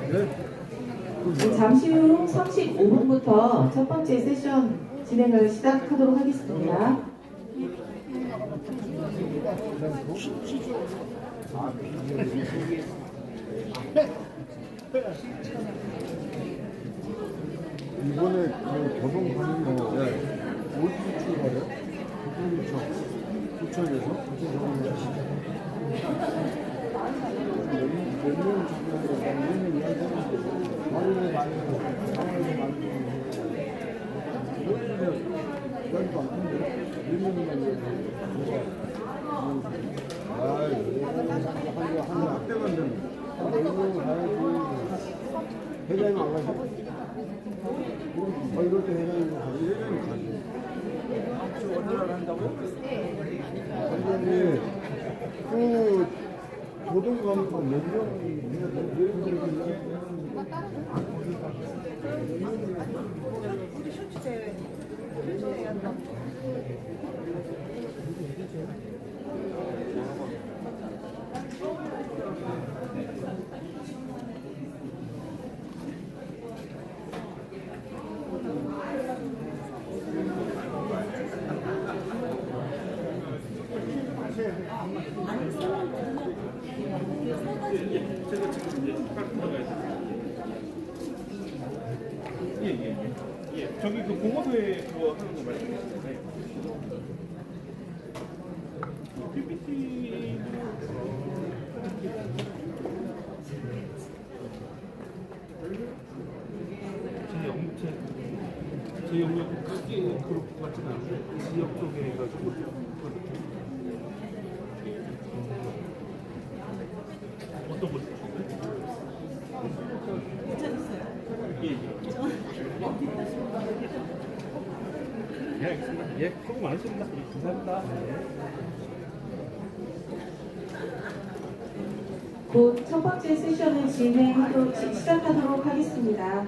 네, 잠시 후 35분부터 첫 번째 세션 진행을 시작하도록 하겠습니다. 이번에 그 개봉하는 거 어디서 출발해요? 부천에서? 몇년 회장님 안 가시고? 이럴 때 회장님 가지. 언제나 한다고요? 회장님, 그 고등감독 몇 제가 지금 이제 예. 저기 그 공업회 그거 하는 거 말씀하시잖아요. PPT 제 영역은 크게 그렇게 같지는 않은데 지역 쪽에 해가지고 어떤 거 괜찮았어요. 예, 수고 많으십니다. 감사합니다. 곧 첫 번째 세션을 시작하도록 하겠습니다.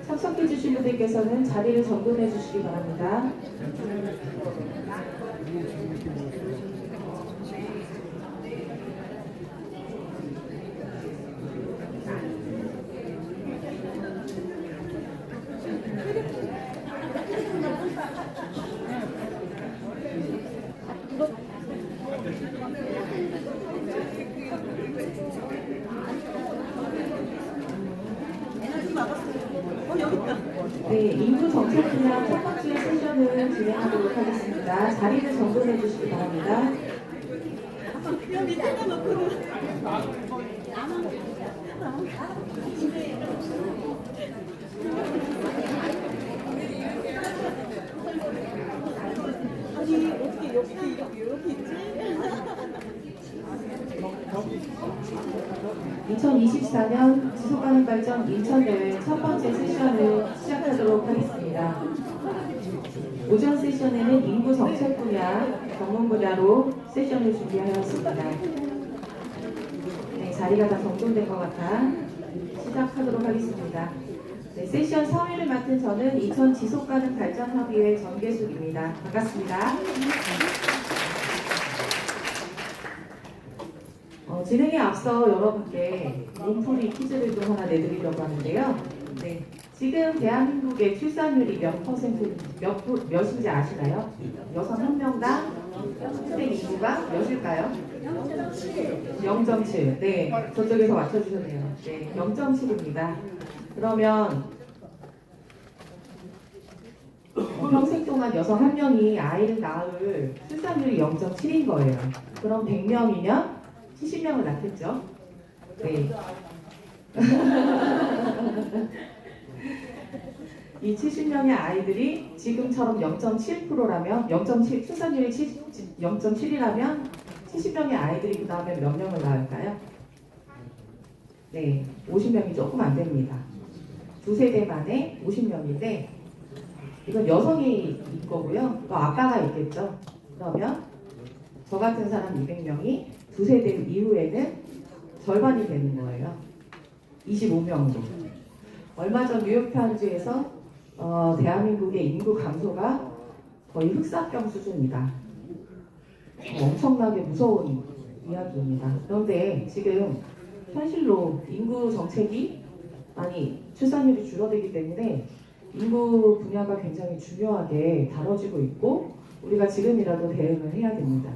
참석해 주신 분들께서는 자리를 정돈해 주시기 바랍니다. 네, 인구 정책 분야 첫 번째 세션을 진행하도록 하겠습니다. 자리를 정돈해 주시기 바랍니다. 여기 세가 놓고 아니 어떻게 여기 있지? 2024년 지속가능 발전 인천대회 첫 번째 세션을 시작하도록 하겠습니다. 오전 세션에는 인구 정책 분야, 전문 분야로 세션을 준비하였습니다. 네, 자리가 다 정돈된 것 같아 시작하도록 하겠습니다. 네, 세션 3위를 맡은 저는 인천 지속가능 발전 협의회 전계숙입니다. 반갑습니다. 진행에 앞서 여러분께 몸풀이 퀴즈를 좀 하나 내드리려고 하는데요. 네, 지금 대한민국의 출산율이 몇인지 아시나요? 여성 한 명당 출생 인구가 몇일까요? 0.7. 네, 저쪽에서 맞춰주셨네요. 네, 0.7입니다. 그러면 평생 동안 여성 한 명이 아이를 낳을 출산율이 0.7인 거예요. 그럼 100명이면 70명을 낳겠죠? 네. 이 70명의 아이들이 지금처럼 0.7%라면 0.7 출산율이 0.7이라면 70명의 아이들이 그 다음에 몇 명을 낳을까요? 네, 50명이 조금 안 됩니다. 두 세대 만에 50명인데 이건 여성이 있거고요. 또 아빠가 있겠죠. 그러면 저 같은 사람 200명이 두 세대 이후에는 절반이 되는 거예요. 25명으로. 얼마 전 뉴욕 타임즈에서 대한민국의 인구 감소가 거의 흑사병 수준이다. 엄청나게 무서운 이야기입니다. 그런데 지금 현실로 인구 정책이 많이 출산율이 줄어들기 때문에 인구 분야가 굉장히 중요하게 다뤄지고 있고 우리가 지금이라도 대응을 해야 됩니다.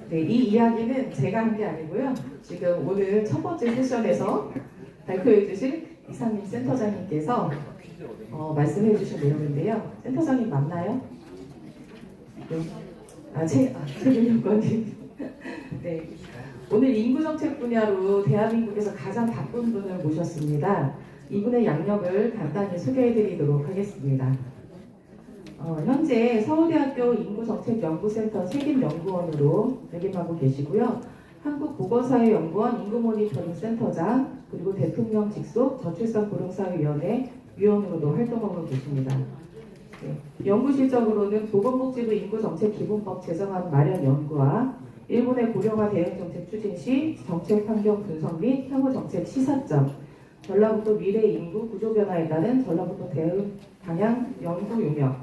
네, 이 이야기는 제가 한 게 아니고요. 지금 오늘 첫 번째 세션에서 발표해 주실 이상민 센터장님께서 말씀해 주신 내용인데요. 센터장님 맞나요? 네. 최근여권님. 네. 오늘 인구정책 분야로 대한민국에서 가장 바쁜 분을 모셨습니다. 이분의 양력을 간단히 소개해 드리도록 하겠습니다. 현재 서울대학교 인구정책연구센터 책임연구원으로 역임하고 계시고요. 한국보건사회연구원 인구모니터링센터장 그리고 대통령 직속 저출산 고령사회위원회 위원으로도 활동하고 계십니다. 네. 연구 실적으로는 보건복지부 인구정책기본법 제정안 마련 연구와 일본의 고령화 대응정책 추진 시 정책 환경 분석 및 향후 정책 시사점, 전라북도 미래 인구 구조 변화에 따른 전라북도 대응 방향 연구 용역,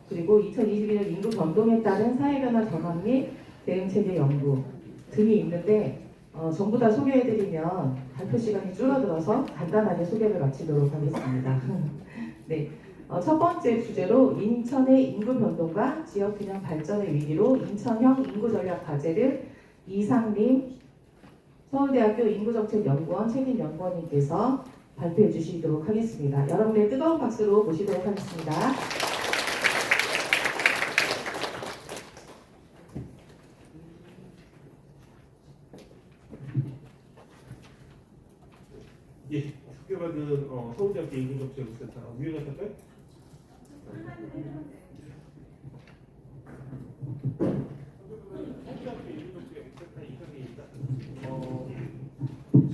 그리고 2021년 인구 변동에 따른 사회변화 전환 및 대응체계 연구 등이 있는데 전부 다 소개해드리면 발표 시간이 줄어들어서 간단하게 소개를 마치도록 하겠습니다. 네, 첫 번째 주제로 인천의 인구 변동과 지역 균형 발전의 위기로 인천형 인구 전략 과제를 이상림 서울대학교 인구정책연구원 책임연구원님께서 발표해 주시도록 하겠습니다. 여러분의 뜨거운 박수로 모시도록 하겠습니다. 예, 특별받은 서울대학교 인구정책연구센터 위원회 할까요? 서울대학교 인구정책연구센터 이상입니다.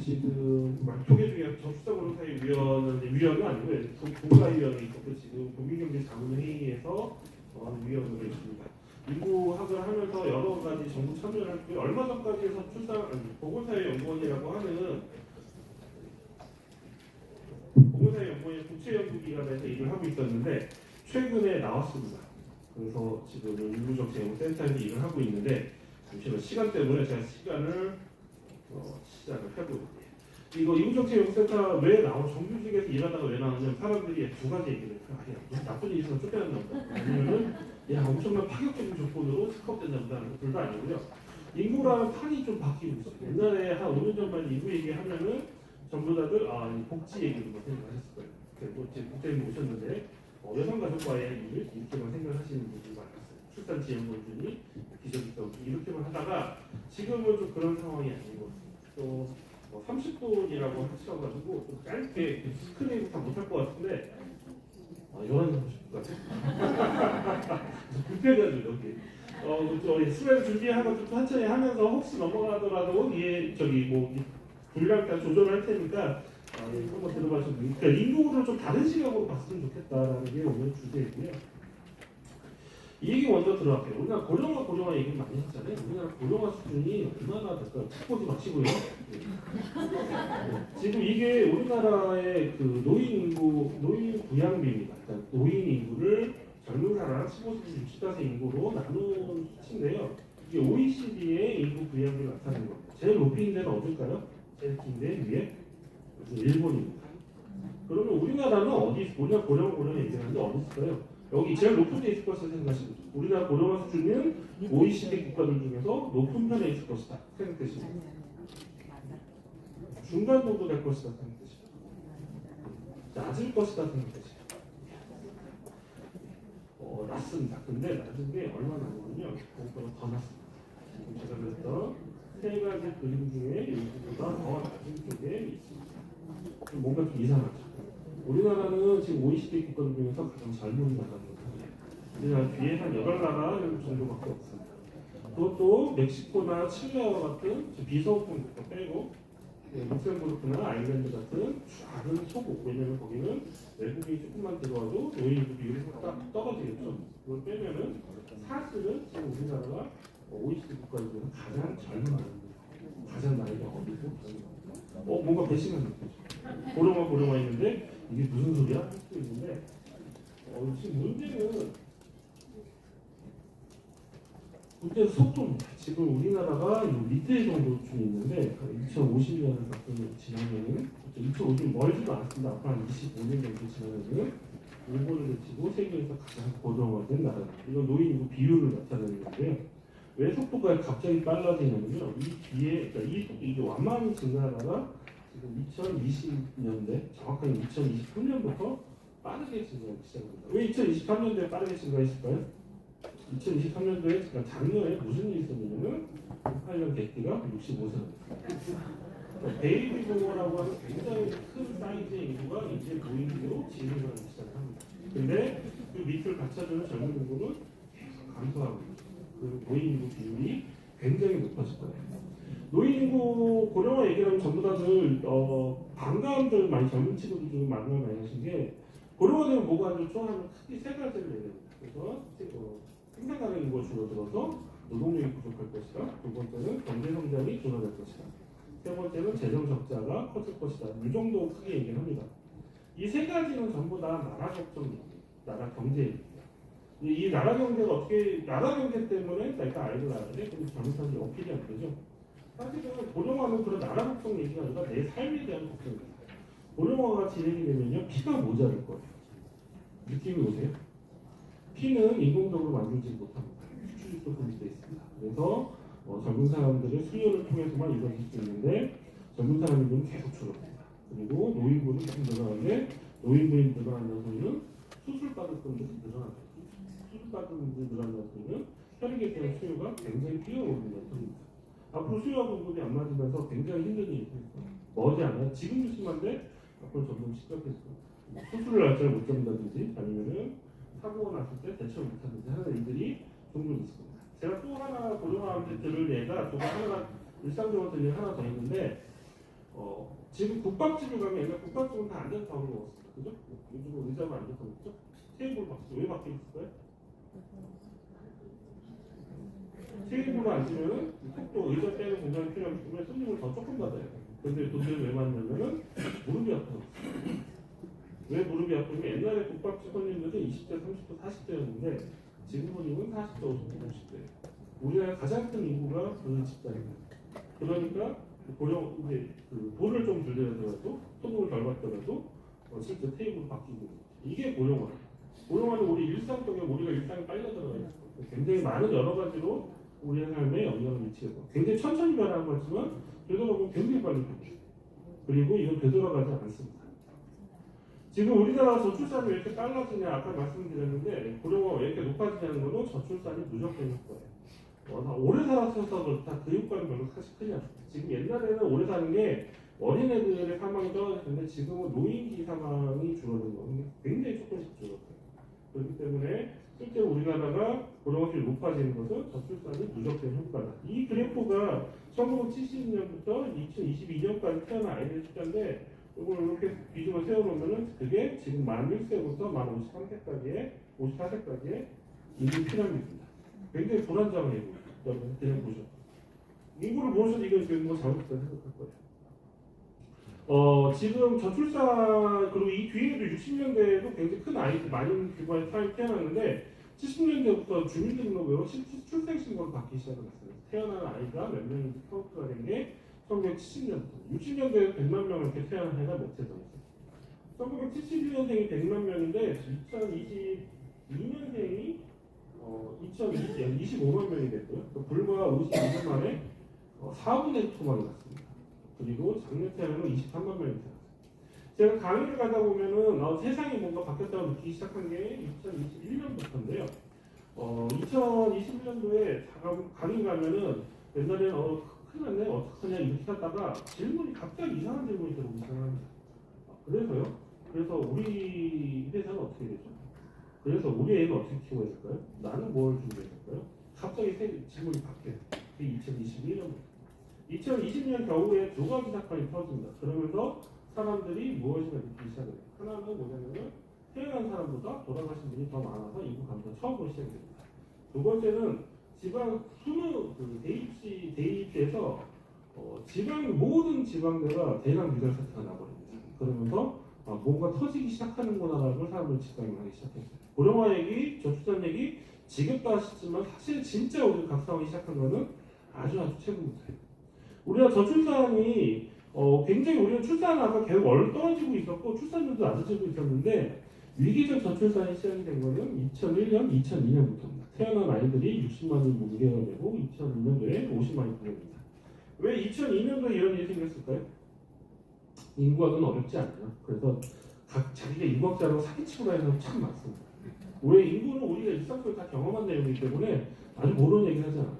지금 소개 중에 저출산고령사회위원은 위원은 아니고요. 공사위원회 있었고 지금 국민경제자문회의에서 위원으로 있습니다. 인구학을 하면서 여러 가지 정부 참여를 했고요. 얼마 전까지 해서 보건사회연구원이라고 하는 보건사회연구원의 국제연구기관에서 일을 하고 있었는데 최근에 나왔습니다. 그래서 지금 인구정책연구센터에서 일을 하고 있는데 잠시만 시간 때문에 제가 시간을 시작을 해보겠습니다. 이거 인구정책연구센터 왜 정규직에서 일하다가 왜 나오냐면 사람들이 두 가지 얘기를 해요. 아니야, 무슨 나쁜 일이 있어서 쫓겨났나 보다. 아니면은 야 엄청난 파격적인 조건으로 스카웃됐나 보다. 둘 다 아니고요. 인구라는 판이 좀 바뀌고 있어요. 옛날에 한 5년 전만 인구 얘기하면은 전부 다들 복지 얘기로 생각하셨을 거예요. 그리고 지금 국장님 오셨는데 여성가족과의 일 이렇게만 생각하시는 분들이 많았어요. 출산 지원금준이 기저귀떡 이렇게만 하다가 지금은 좀 그런 상황이 아닌 것 같습니다. 또 30분이라고 하셔가지고 좀 짧게 스크린 다 못할 것 같은데 11시 30분 같아요. 불편해가지고 여기 수련 준비하고 좀 천천히 하면서 혹시 넘어가더라도 분량 조절할 테니까 한번 들어봐주시면 그러니까 인구를 좀 다른 시각으로 봤으면 좋겠다라는 게 오늘 주제이고요. 이 얘기 먼저 들어갈게요. 우리나라 고령화 얘기 많이 했잖아요. 우리나라 고령화 수준이 얼마나 될까요? 책 보지 마시고요. 지금 이게 우리나라의 그 노인 부양비입니다. 그러니까 노인 인구를 젊은 사람 15세에서 64세 인구로 나눈 수치인데요. 이게 OECD의 인구 부양비를 나타내는 겁니다. 제일 높인 데는 어딜까요? 제일 긴 데 위에 일본입니다. 그러면 우리나라는 우리나라 고령화 얘기하는데 어디 있을까요? 여기 제일 높은 데 있을 것이다 생각하시면 돼요. 우리나라 고령화 수준은 OECD 국가들 중에서 높은 편에 있을 것이다 생각되시면 돼요. 중간 정도 될 것이다 생각되시면 돼요. 낮을 것이다 생각되시면 돼요. 낮습니다. 근데 낮은 게 얼마나 낮냐면요. 그거보다 더 낮습니다. 지금 제가 그랬던 세 가지 그림 중에 여기보다 더 낮은 쪽에 있습니다. 뭔가 좀 이상하죠. 우리나라는 지금 OECD 국가들 중에서 가장 젊은 나라입니다. 우리나라 뒤에 한 8나라 정도밖에 없습니다. 그것도 멕시코나 칠레와 같은 비서구권 국가 빼고 룩셈부르크나 아일랜드 같은 작은 소국, 왜냐면 거기는 외국인이 조금만 들어와도 노인인구 비율이 딱 떨어지겠죠. 그걸 빼면은 사실은 지금 우리나라가 OECD 국가들 중에서 가장 젊은 나라입니다. 가장 나이가 어리고 젊은 나라. 뭔가 배신한 느낌이죠. 고령화 있는데 이게 무슨 소리야? 할 수도 있는데 지금 문제는 문제 속도입니다. 지금 우리나라가 이 밑에 정도 좀 있는데 2050년을 지나면은 2050년 멀지도 않습니다. 앞으로 한 25년 정도 지나면은 일본을 제치고 세계에서 가장 고도화된 나라. 이건 노인 인구 비율을 나타내는 건데요. 왜 속도가 갑자기 빨라지냐면요. 이 뒤에 그러니까 이 속도 이게 완만히 증가하다가 지금 2020년대 정확하게 2023년부터 빠르게 증가하기 시작합니다. 왜 2023년도에 빠르게 증가했을까요? 2023년도에 그러니까 작년에 무슨 일이 있었냐면 8년 객기가 65세입니다. 베이비 부모라고 하는 굉장히 큰 사이즈의 인구가 이제 노인으로 진입을 하기 시작합니다. 근데 그 밑을 받쳐주는 젊은 인구는 계속 감소하고 있죠. 그 노인 인구 비율이 굉장히 높아질 거예요. 노인 인구 고령화 얘기를 하면 전부 다들 반감들 많이 젊은 친구들 중 말을 많이 하신 게 고령화되면 뭐가 안 좋죠? 하면 크게 세 가지를 내립니다. 그래서 생산 가능 인구가 줄어들어서 노동력이 부족할 것이다. 두 번째는 경제 성장이 줄어들 것이다. 세 번째는 재정 적자가 커질 것이다. 이 정도 크게 얘기를 합니다. 이 세 가지는 전부 다 나라 걱정입니다. 나라 경제입니다. 이 나라 경제가 어떻게 나라 경제 때문에 내가 아이를 낳았는데 그럼 젊은 사람이 어필이 안 되죠. 사실은 고령화는 그런 나라 걱정 얘기가 아니라 내 삶에 대한 걱정입니다. 고령화가 진행이 되면요 피가 모자랄 거예요. 느낌이 오세요? 피는 인공적으로 만들지 못합니다. 수출입도 금지되어 있습니다. 그래서 젊은 사람들의 수요를 통해서만 이루어질 수 있는데 젊은 사람 인구는 계속 줄어듭니다. 그리고 노인분은 계속 늘어나는데 노인분이 늘어난다는 소리는 수술받을 분들이 늘어납니다. 수술받을 분들이 늘어난다는 소리는 혈액에 대한 수요가 굉장히 뛰어오른다는 소리입니다. 앞으로 수요와 공급이 안 맞으면서 굉장히 힘든 일이 있습니다. 머지않아 지금도 심한데 앞으로 점점 심각해질 겁니다. 수술을 날짜를 못 잡는다든지 아니면은 사고가 났을 때 대처를 못하든지 하는 일들이 종종 있을 겁니다. 제가 또 하나 고령화한테 들을 예가 또 하나 일상적으로 들릴 하나 더 있는데 지금 국밥집을 가면 옛날 국밥집은 다 앉아서 밥을 먹었습니다. 그죠? 요즘은 의자가 앉아서 먹죠? 테이블 바뀌었어요. 왜 바뀌었을까요? 테이블로 앉으면 또 의자 빼는 공간이 필요하기 때문에 손님을 더 조금 받아요. 근데 돈을 왜 받냐면은 무릎이 아파서. 왜 무릎이 아프냐면 옛날에 국밥집 손님들은 20대, 30대, 40대였는데 지금 손님은 40대, 50대, 60대. 우리나라 가장 큰 인구가 그 집단입니다. 그러니까 고령 이제 그 돈을 좀 들더라도 소득을 덜 받더라도 실제 테이블 바뀌고 이게 고령화. 고령화는 우리 일상 속에 우리가 일상에 빨려 들어가 있고 굉장히 많은 여러 가지로 우리의 삶에 영향을 미치고 굉장히 천천히 변하는 거지만 되돌아보면 굉장히 빨리 변해요. 그리고 이건 되돌아가지 않습니다. 지금 우리나라 저출산이 왜 이렇게 빨라지냐 아까 말씀드렸는데 고령화가 왜 이렇게 높아지냐는 거는 저출산이 누적된 효과예요. 오래 살았어서 그렇다 그 효과는 별로 사실 크지 않습니다. 지금 옛날에는 오래 사는 게 어린애들의 사망이 떨어졌는데 지금은 노인기 사망이 줄어든 거는 굉장히 조금씩 줄었어요. 그렇기 때문에 실제로 우리나라가 고령화율이 높아지는 것은 저출산이 누적된 효과다. 이 그래프가 1970년부터 2022년까지 태어난 아이들의 숫자인데 이걸 이렇게 비중을 세워놓으면은 그게 지금 만 1세부터 만 54세까지의 인구 피라미드입니다. 굉장히 불안정해 보여요. 여러분 그냥 보죠. 인구를 모르셔도 이건 뭐 잘못됐다 생각할 거예요. 지금 저출산 그리고 이 뒤에도 60년대에도 굉장히 큰 아이들 많은 규모의 사람이 태어났는데 70년대부터 주민등록으로 출생신고를 받기 시작했어요. 태어난 아이가 몇 명인지 카운트가 된 게 1970년부터 60년대에 100만 명 이렇게 태어난 애가 몇 세 더 있어요. 1971년생이 100만 명인데 2022년생이 25만 명이 됐고요. 불과 52년 만에 4분의 2만이 났습니다. 그리고 작년 태어나는 23만 명이 태어났어요. 제가 강의를 가다 보면은 세상이 뭔가 바뀌었다고 느끼기 시작한 게 2021년부터인데요. 2021년도에 강의 가면은 옛날에는 큰일 났네 어떡하냐 이렇게 하다가 질문이 갑자기 이상한 질문이 들어오기 시작합니다. 그래서요? 그래서 우리 회사는 어떻게 되죠? 그래서 우리 애는 어떻게 키워야 될까요? 나는 뭘 준비해야 될까요? 갑자기 질문이 바뀌어요. 그게 2021년부터. 2020년 겨울에 두 가지 사건이 터집니다. 그러면서 사람들이 무엇인가 느끼기 시작해요. 하나는 뭐냐면 태어난 사람보다 돌아가신 분이 더 많아서 인구 감소가 처음으로 시작됩니다. 두 번째는 지방 수능 대입시에서 모든 지방대가 대량 유달 사태가 나버립니다. 그러면서 뭔가 터지기 시작하는구나라는 걸 사람들이 직감을 하기 시작했어요. 고령화 얘기, 저출산 얘기, 지겹다 하시지만 사실 진짜 우리 각성하기 시작한 거는 아주 최근부터예요. 우리가 저출산이 굉장히 우리는 출산은 아까 계속 떨어지고 있었고 출산율도 낮아지고 있었는데 위기적 저출산이 시작이 된 거는 2001년, 2002년부터입니다. 태어난 아이들이 60만이 문제가 되고 2002년도에 50만이 부족합니다. 왜 2002년도에 이런 일이 생겼을까요? 인구학은 어렵지 않아요. 그래서 자기가 인구학자라고 사기치고 다니는 사람 참 많습니다. 왜 인구는 우리가 일상 속에 다 경험한 내용이기 때문에 아주 모르는 얘기를 하지 않아요.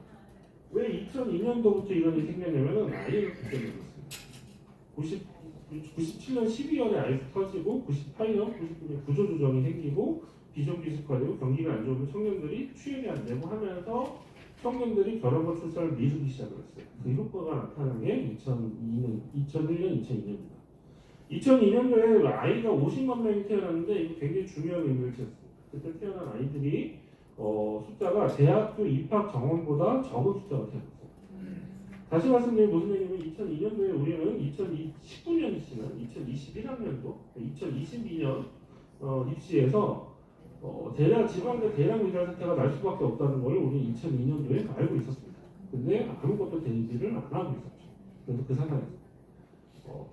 왜 2002년도부터 이런 일이 생겼냐면은 IMF 때문에 그렇습니다. 97년 12월에 IMF 터지고 98년, 99년 구조조정이 생기고 비정규직화되고 경기가 안 좋으면 청년들이 취업이 안 되고 하면서 청년들이 결혼과 출산을 미루기 시작을 했어요. 그 효과가 나타난 게 2001년, 2002년입니다. 2002년도에 아이가 50만 명이 태어났는데 이거 굉장히 중요한 의미를 지었습니다. 그때 태어난 아이들이 숫자가 대학교 입학 정원보다 적은 숫자가 태어났어요. 다시 말씀드리면 무슨 얘기냐면 2002년도에 우리는 2019년이 지난 2021학년도, 2022년 입시에서 대략 지방대 대량 미달 사태가 날 수밖에 없다는 걸 우리 2002년도에 알고 있었습니다. 근데 아무것도 대비를 안 하고 있었죠. 그래서 그 상황에서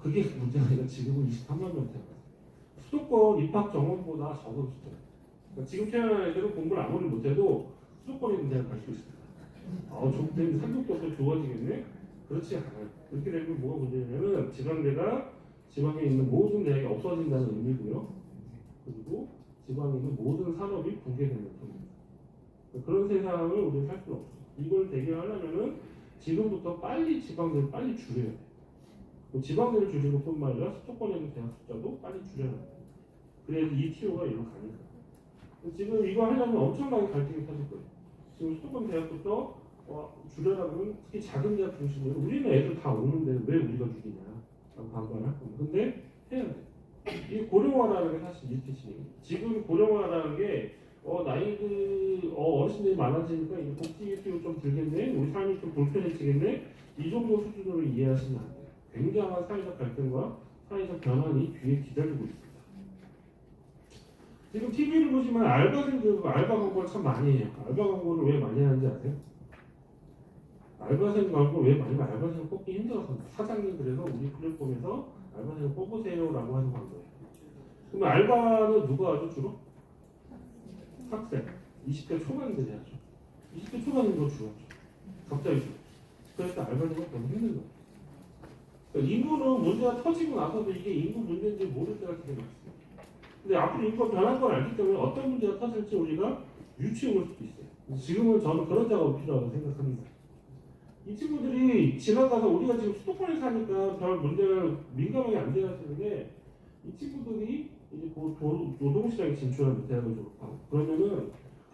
그게 문제가 아니라 지금은 23만 명 태어났어요. 수도권 입학 정원보다 적은 숫자예요. 그러니까 지금 태어난 애들은 공부를 아무리 못해도 수도권에 있는 대학 갈 수 있습니다. 좀 때문에 산독도 좋아지겠네? 그렇지 않아요. 이렇게 되면 뭐가 문제냐면 지방대가 지방에 있는 모든 대학이 없어진다는 의미고요. 그리고 지방에 있는 모든 산업이 붕괴되는 겁니다. 그런 세상을 우리는 살 수는 없어요. 이걸 대결하려면은 지금부터 빨리 지방대를 빨리 줄여야 돼요. 지방대를 줄이는 뿐만 아니라 수도권에 있는 대학 숫자도 빨리 줄여야 돼요. 그래야지 이 티오가 이리로 가니까. 지금 이거 하려면 엄청나게 갈등이 터질 거예요. 지금 수도권 대학부터 줄여라 그러면 특히 작은 대학 중심으로 우리는 애들 다 오는데 왜 우리가 줄이냐 라고 반발할 겁니다. 근데 해야 돼. 이 고령화라는 게 사실 리피팅이에요. 지금 고령화라는 게 나이들 어르신들이 많아지니까 이 복지 필요 좀 들겠네, 우리 삶이 좀 불편해지겠네, 이 정도 수준으로 이해하시면 안 돼요. 굉장한 사회적 갈등과 사회적 변환이 뒤에 기다리고 있습니다. 지금 TV를 보시면 알바생들 알바 광고를 참 많이 해요. 알바 광고를 왜 많이 하는지 아세요? 알바생 광고 왜 많이 해요? 알바생 뽑기 힘들어서 사장님 그래서 우리 플랫폼에서 알바생을 뽑으세요라고 하는 광고예요. 그럼 알바는 누가 하죠 주로? 학생, 20대 초반들이 하죠. 20대 초반인 거 주로 하죠. 갑자기 주로. 그래서 알바생이 너무 힘든 거예요. 그러니까 인구는 문제가 터지고 나서도 이게 인구 문제인지 모를 때가 되게 많습니다. 근데 앞으로 인구가 변할 걸 알기 때문에 어떤 문제가 터질지 우리가 유추해 볼 수도 있어요. 지금은 저는 그런 작업이 필요하다고 생각합니다. 이 친구들이 지나가서 우리가 지금 수도권에 사니까 별 문제를 민감하게 안 대하시는데 이 친구들이 이제 노동시장에 진출하는 대학을 졸업하고 그러면은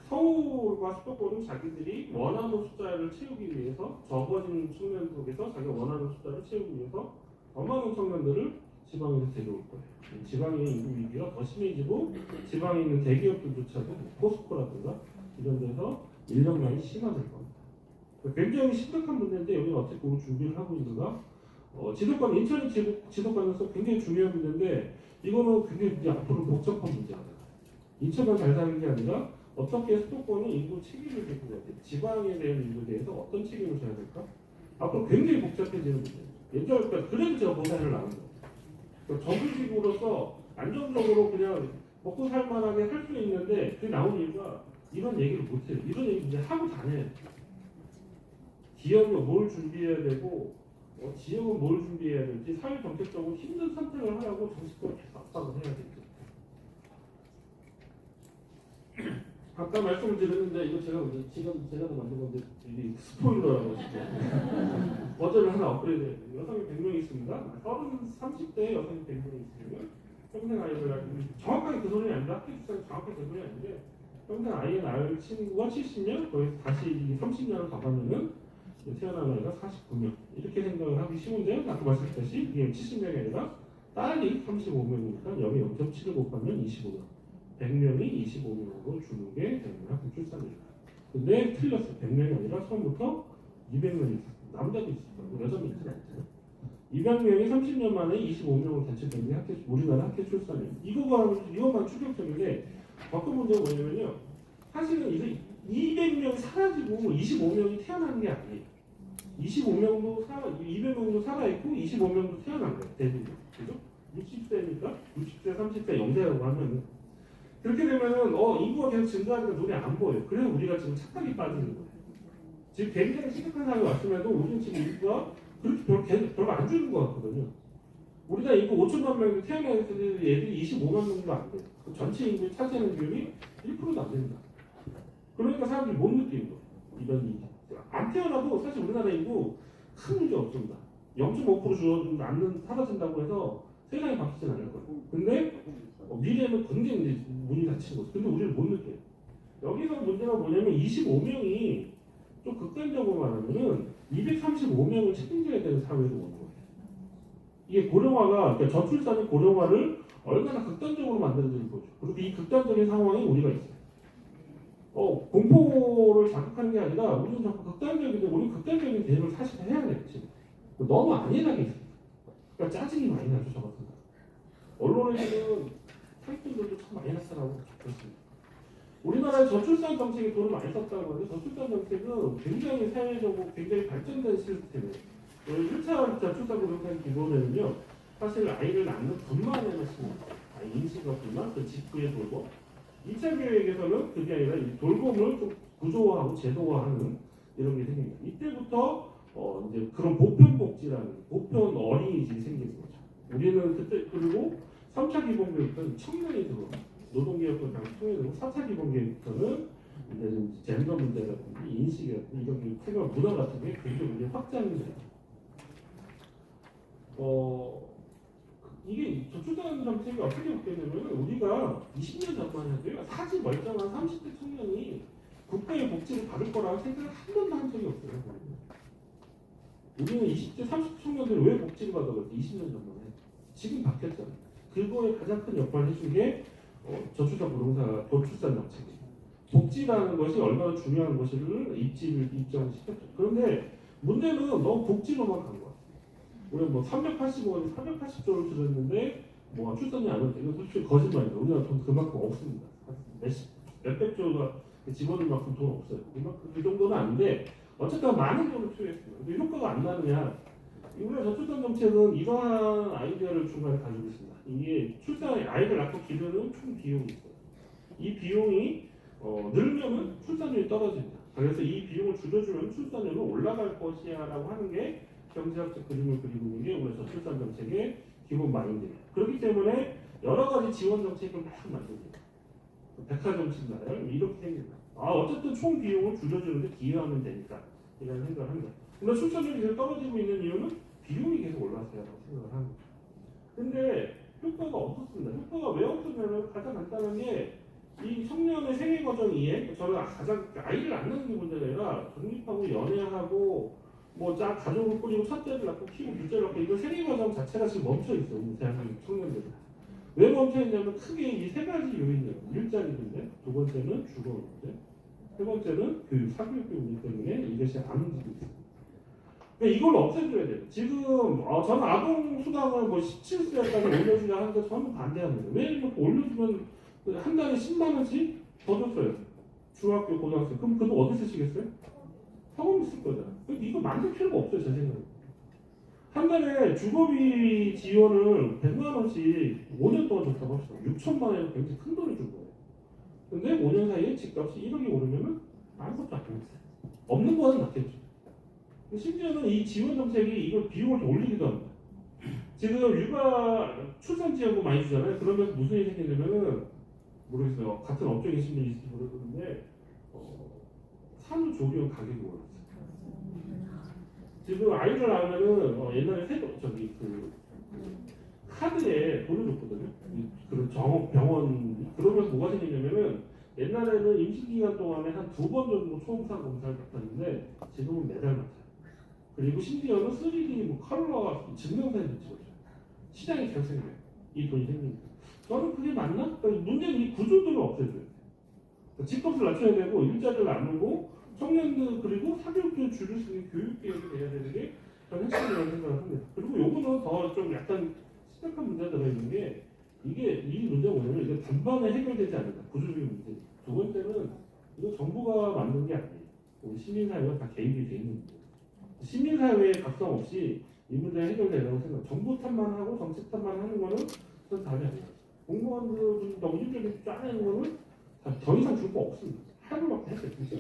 서울과 수도권은 자기들이 원하는 숫자를 채우기 위해서 적어진 청년 속에서 자기가 원하는 숫자를 채우기 위해서 더 많은 청년들을 지방에서 데려올 거예요. 지방의 인구 위기가 더 심해지고 지방에 있는 대기업들조차도 포스코라든가 이런 데서 인력난이 심화될 겁니다. 굉장히 심각한 문제인데 여기는 어떻게 그 준비를 하고 있는가? 지도권, 인천의 지도권에서 굉장히 중요한 문제인데 이거는 굉장히 이제 앞으로 복잡한 문제가 돼요. 인천만 잘 사는 게 아니라 어떻게 수도권은 인구 책임을 지고 가야 돼? 지방에 대한 인구에 대해서 어떤 책임을 져야 될까? 앞으로 굉장히 복잡해지는 문제예요. 예전에 그래서 제가 보사를 나온 거예요. 그러니까 정규직으로서 안정적으로 그냥 먹고 살만하게 할 수 있는데 그게 나온 이유가 이런 얘기를 못해요. 이런 얘기 이제 하고 다녀야 돼요. 기업이 뭘 준비해야 되고 지역은 뭘 준비해야 될지 사회 정책적으로 힘든 선택을 하라고 정식적으로 압박을 해야 되죠. 아까 말씀을 드렸는데 이거 제가 만든 건데 이게 스포일러라고 지금 버전을 하나 업그레이드 해야 돼요. 여성이 100명이 있습니다. 30대 여성이 100명이 있으면 평생 아이를 낳고 정확하게 그 소리는 아닌데 학교 수사는 정확하게 그 소리는 아닌데 평생 아이를 낳을 친구가 70년 거기서 다시 30년을 가봤면은 태어난 아이가 49명 이렇게 생각을 하기 쉬운데 아까 말씀드렸듯이 이게 70명이 아니라 딸이 35명이니까 여기 0.7을 곱하면 25명 100명이 25명으로 주는 게 대한민국 출산율입니다. 근데 틀렸어요. 100명이 아니라 처음부터 200명이 있었어요. 남자도 있었고 여자도 있지 않잖아요. 200명이 30년 만에 25명으로 대체된 게 우리나라 학교 출산율. 이것만 충격적인데 어떤 문제가 뭐냐면요. 사실은 200명이 사라지고 25명이 태어나는 게 아니에요. 25명도 200명도 살아있고 25명도 태어난 거예요. 대부분. 그죠? 60세니까 60세, 30세, 0세라고 하면 그렇게 되면은 인구가 계속 증가하는 눈에 안 보여요. 그래서 우리가 지금 착각이 빠지는 거예요. 지금 굉장히 심각한 상황이 왔음에도 우리는 지금 인구가 그렇게 별로 안 주는 것 같거든요. 우리나라 인구 5천만 명이 태어나는 애들이 25만 명도 안 돼요. 그 전체 인구를 차지하는 비율이 1%도 안 됩니다. 그러니까 사람들이 못 느끼는 거예요. 이런 일이. 안 태어나도 사실 우리나라 인구 큰 문제 없습니다. 0.5% 줄어들면 남는 사라진다고 해서 세상이 바뀌진 않을 거예요. 근데 미래는 굉장히 이제 문이 닫히는 거죠. 근데 우리는 못 느껴요. 여기서 문제가 뭐냐면 25명이 좀 극단적으로 말하면은 235명을 책임져야 되는 사회로 오는 거예요. 이게 고령화가, 그러니까 저출산의 고령화를 얼마나 극단적으로 만드는지 보죠. 그리고 이 극단적인 상황에 우리가 있어요. 공포를 자극하는 게 아니라 우리는 자꾸 극단적인데 우리 극단적인 대응을 사실 해야 돼요. 지금. 너무 안일하게 있어요. 그러니까 짜증이 많이 나죠. 저 같은 거. 언론에서는 타이틀들도 참 많이 났더라고. 그렇습니다. 우리나라의 저출산 정책에 돈을 많이 썼다고 하는데 저출산 정책은 굉장히 사회적으로 굉장히 발전된 시스템이에요. 1차 저출산 고령화 기본에는요. 사실 아이를 낳는 분만에만 심니다. 임신과 분만, 그 직후에 돌봄. 2차 계획에서는 그게 아니라 이 돌봄을 좀 구조화하고 제도화하는 이런 게 생깁니다. 이때부터 이제 그런 보편 복지라는 보편 어린이집이 생기는 거죠. 우리는 그때 그리고 3차 기본계획부터는 청년이 들어옵니다 노동개혁권 당 청년이 들어오고 4차 기본계획부터는 이제 젠더 문제라든지 인식이라든지 이런 게 생활 문화 같은 게 굉장히 확장이 돼요. 이게 저출산 정책이 어떻게 바뀌었냐면 우리가 20년 전만 해도요 사지 멀쩡한 30대 청년이 국가의 복지를 받을 거라고 생각을 한 번도 한 적이 없어요. 우리는 20대 30대 청년들이 왜 복지를 받아봤어요? 20년 전만 해. 지금 바뀌었잖아요. 그거에 가장 큰 역할을 해준 게 저출산 고령사 저출산 정책이에요. 복지라는 것이 얼마나 중요한 것을 입증시켰죠. 그런데 문제는 너무 복지로만 간 거야. 우리가 뭐 380억원에 480조를 들였는데 뭐 출산이 안 오는데 이건 솔직히 거짓말이에요. 우리나라 돈 그만큼 없습니다. 몇백 조가 집어넣을 만큼 돈 없어요. 그만큼 그 정도는 아닌데 어쨌든 많은 돈을 투여했습니다. 근데 효과가 안 나느냐? 우리나라 저출산 정책은 이러한 아이디어를 중간에 가지고 있습니다. 이게 출산에 아이를 낳고 기르는 총 비용이 있어요. 이 비용이 늘면은 출산율이 떨어집니다. 그래서 이 비용을 줄여주면 출산율은 올라갈 것이야라고 하는 게 경제학적 그림을 그리고 있는 게 우리 저출산 정책의 기본 마인드예요. 그렇기 때문에 여러 가지 지원 정책을 막 만듭니다. 백화점 친다요 이렇게 생깁니다. 어쨌든 총 비용을 줄여주는데 기여하면 되니까 이런 생각을 합니다. 물론 출산율이 계속 떨어지고 있는 이유는 비용이 계속 올라서라고 생각을 합니다. 근데 효과가 없었습니다. 효과가 왜 없었냐면 가장 간단한 게 이 청년의 생애 과정 이해, 저는 가장 아이를 안 낳는 게 문제가 아니라 독립하고 연애하고 뭐 가족을 꾸리고 첫째를 낳고 키우고 둘째를 낳고 이거 생애 과정 자체가 지금 멈춰 있어요. 우리 대한민국 청년들은. 왜 멈춰 있냐면 크게 이 세 가지 요인이에요. 일자리 문제, 두 번째는 주거 문제, 세 번째는 교육, 사교육비 문제 때문에 이것이 안 움직이고 있습니다. 그러니까 이걸 없애줘야 돼요. 지금 저는 아동 수당을 뭐 17세까지 올려주자 하는데 저는 반대합니다. 왜냐면 올려주면 한 달에 10만 원씩 더 줬어요. 중학교, 고등학생. 그럼 그 돈 어디 쓰시겠어요? 학원비 쓸 거잖아요. 이거 만들 필요가 없어요, 제 생각에. 한 달에 주거비 지원을 100만 원씩 5년 동안 줬다고 합시다. 6천만 원이 굉장히 큰 돈을 줄 거예요. 근데 5년 사이에 집값이 1억이 오르면은 아무것도 안 됩니다. 없는 거는 낫겠죠. 심지어는 이 지원 정책이 이걸 비용을 더 올리기도 합니다. 지금 육아 출산 지원금 많이 주잖아요. 그러면 무슨 일이 생기냐면은 모르겠어요. 같은 업종에 계신 분이 있을지 모르겠는데 산후조리원 가격이 올랐어요. 지금 아이를 낳으면은 옛날에 카드에 돈을 줬거든요. 그런 병원 그러면서 뭐가 생기냐면은 옛날에는 임신 기간 동안에 한 2번 정도 초음파 검사를 받았는데 지금은 매달 맞아요. 그리고 심지어는 3D 컬러 증명사진도 찍어줘요. 시장이 계속 생겨요. 이 돈이 생기니까. 저는 그게 맞나? 그러니까 문제는 이 구조들을 없애줘야 돼요. 집값을 낮춰야 되고 일자리를 나누고 청년들 그리고 사교육비를 줄일 수 있는 교육계획이 돼야 되는 게 저는 핵심이라고 생각을 합니다. 그리고 요거는 더 좀 약간 심각한 문제가 들어있는 게 이 문제가 뭐냐면 이게 단번에 해결되지 않는다. 구조적인 문제. 두 번째는 이거 정부가 만든 게 아니에요. 우리 시민사회가 다 개입이 돼 있는 거예요. 시민사회의 각성 없이 이 문제 해결되라고 생각. 정부 탓만 하고 정책 탓만 하는 거는 그건 답이 아니에요. 공무원들 너무 힘들게 짜내는 거는 더 이상 줄 거 없습니다. 하루밖에 했어요, 진짜.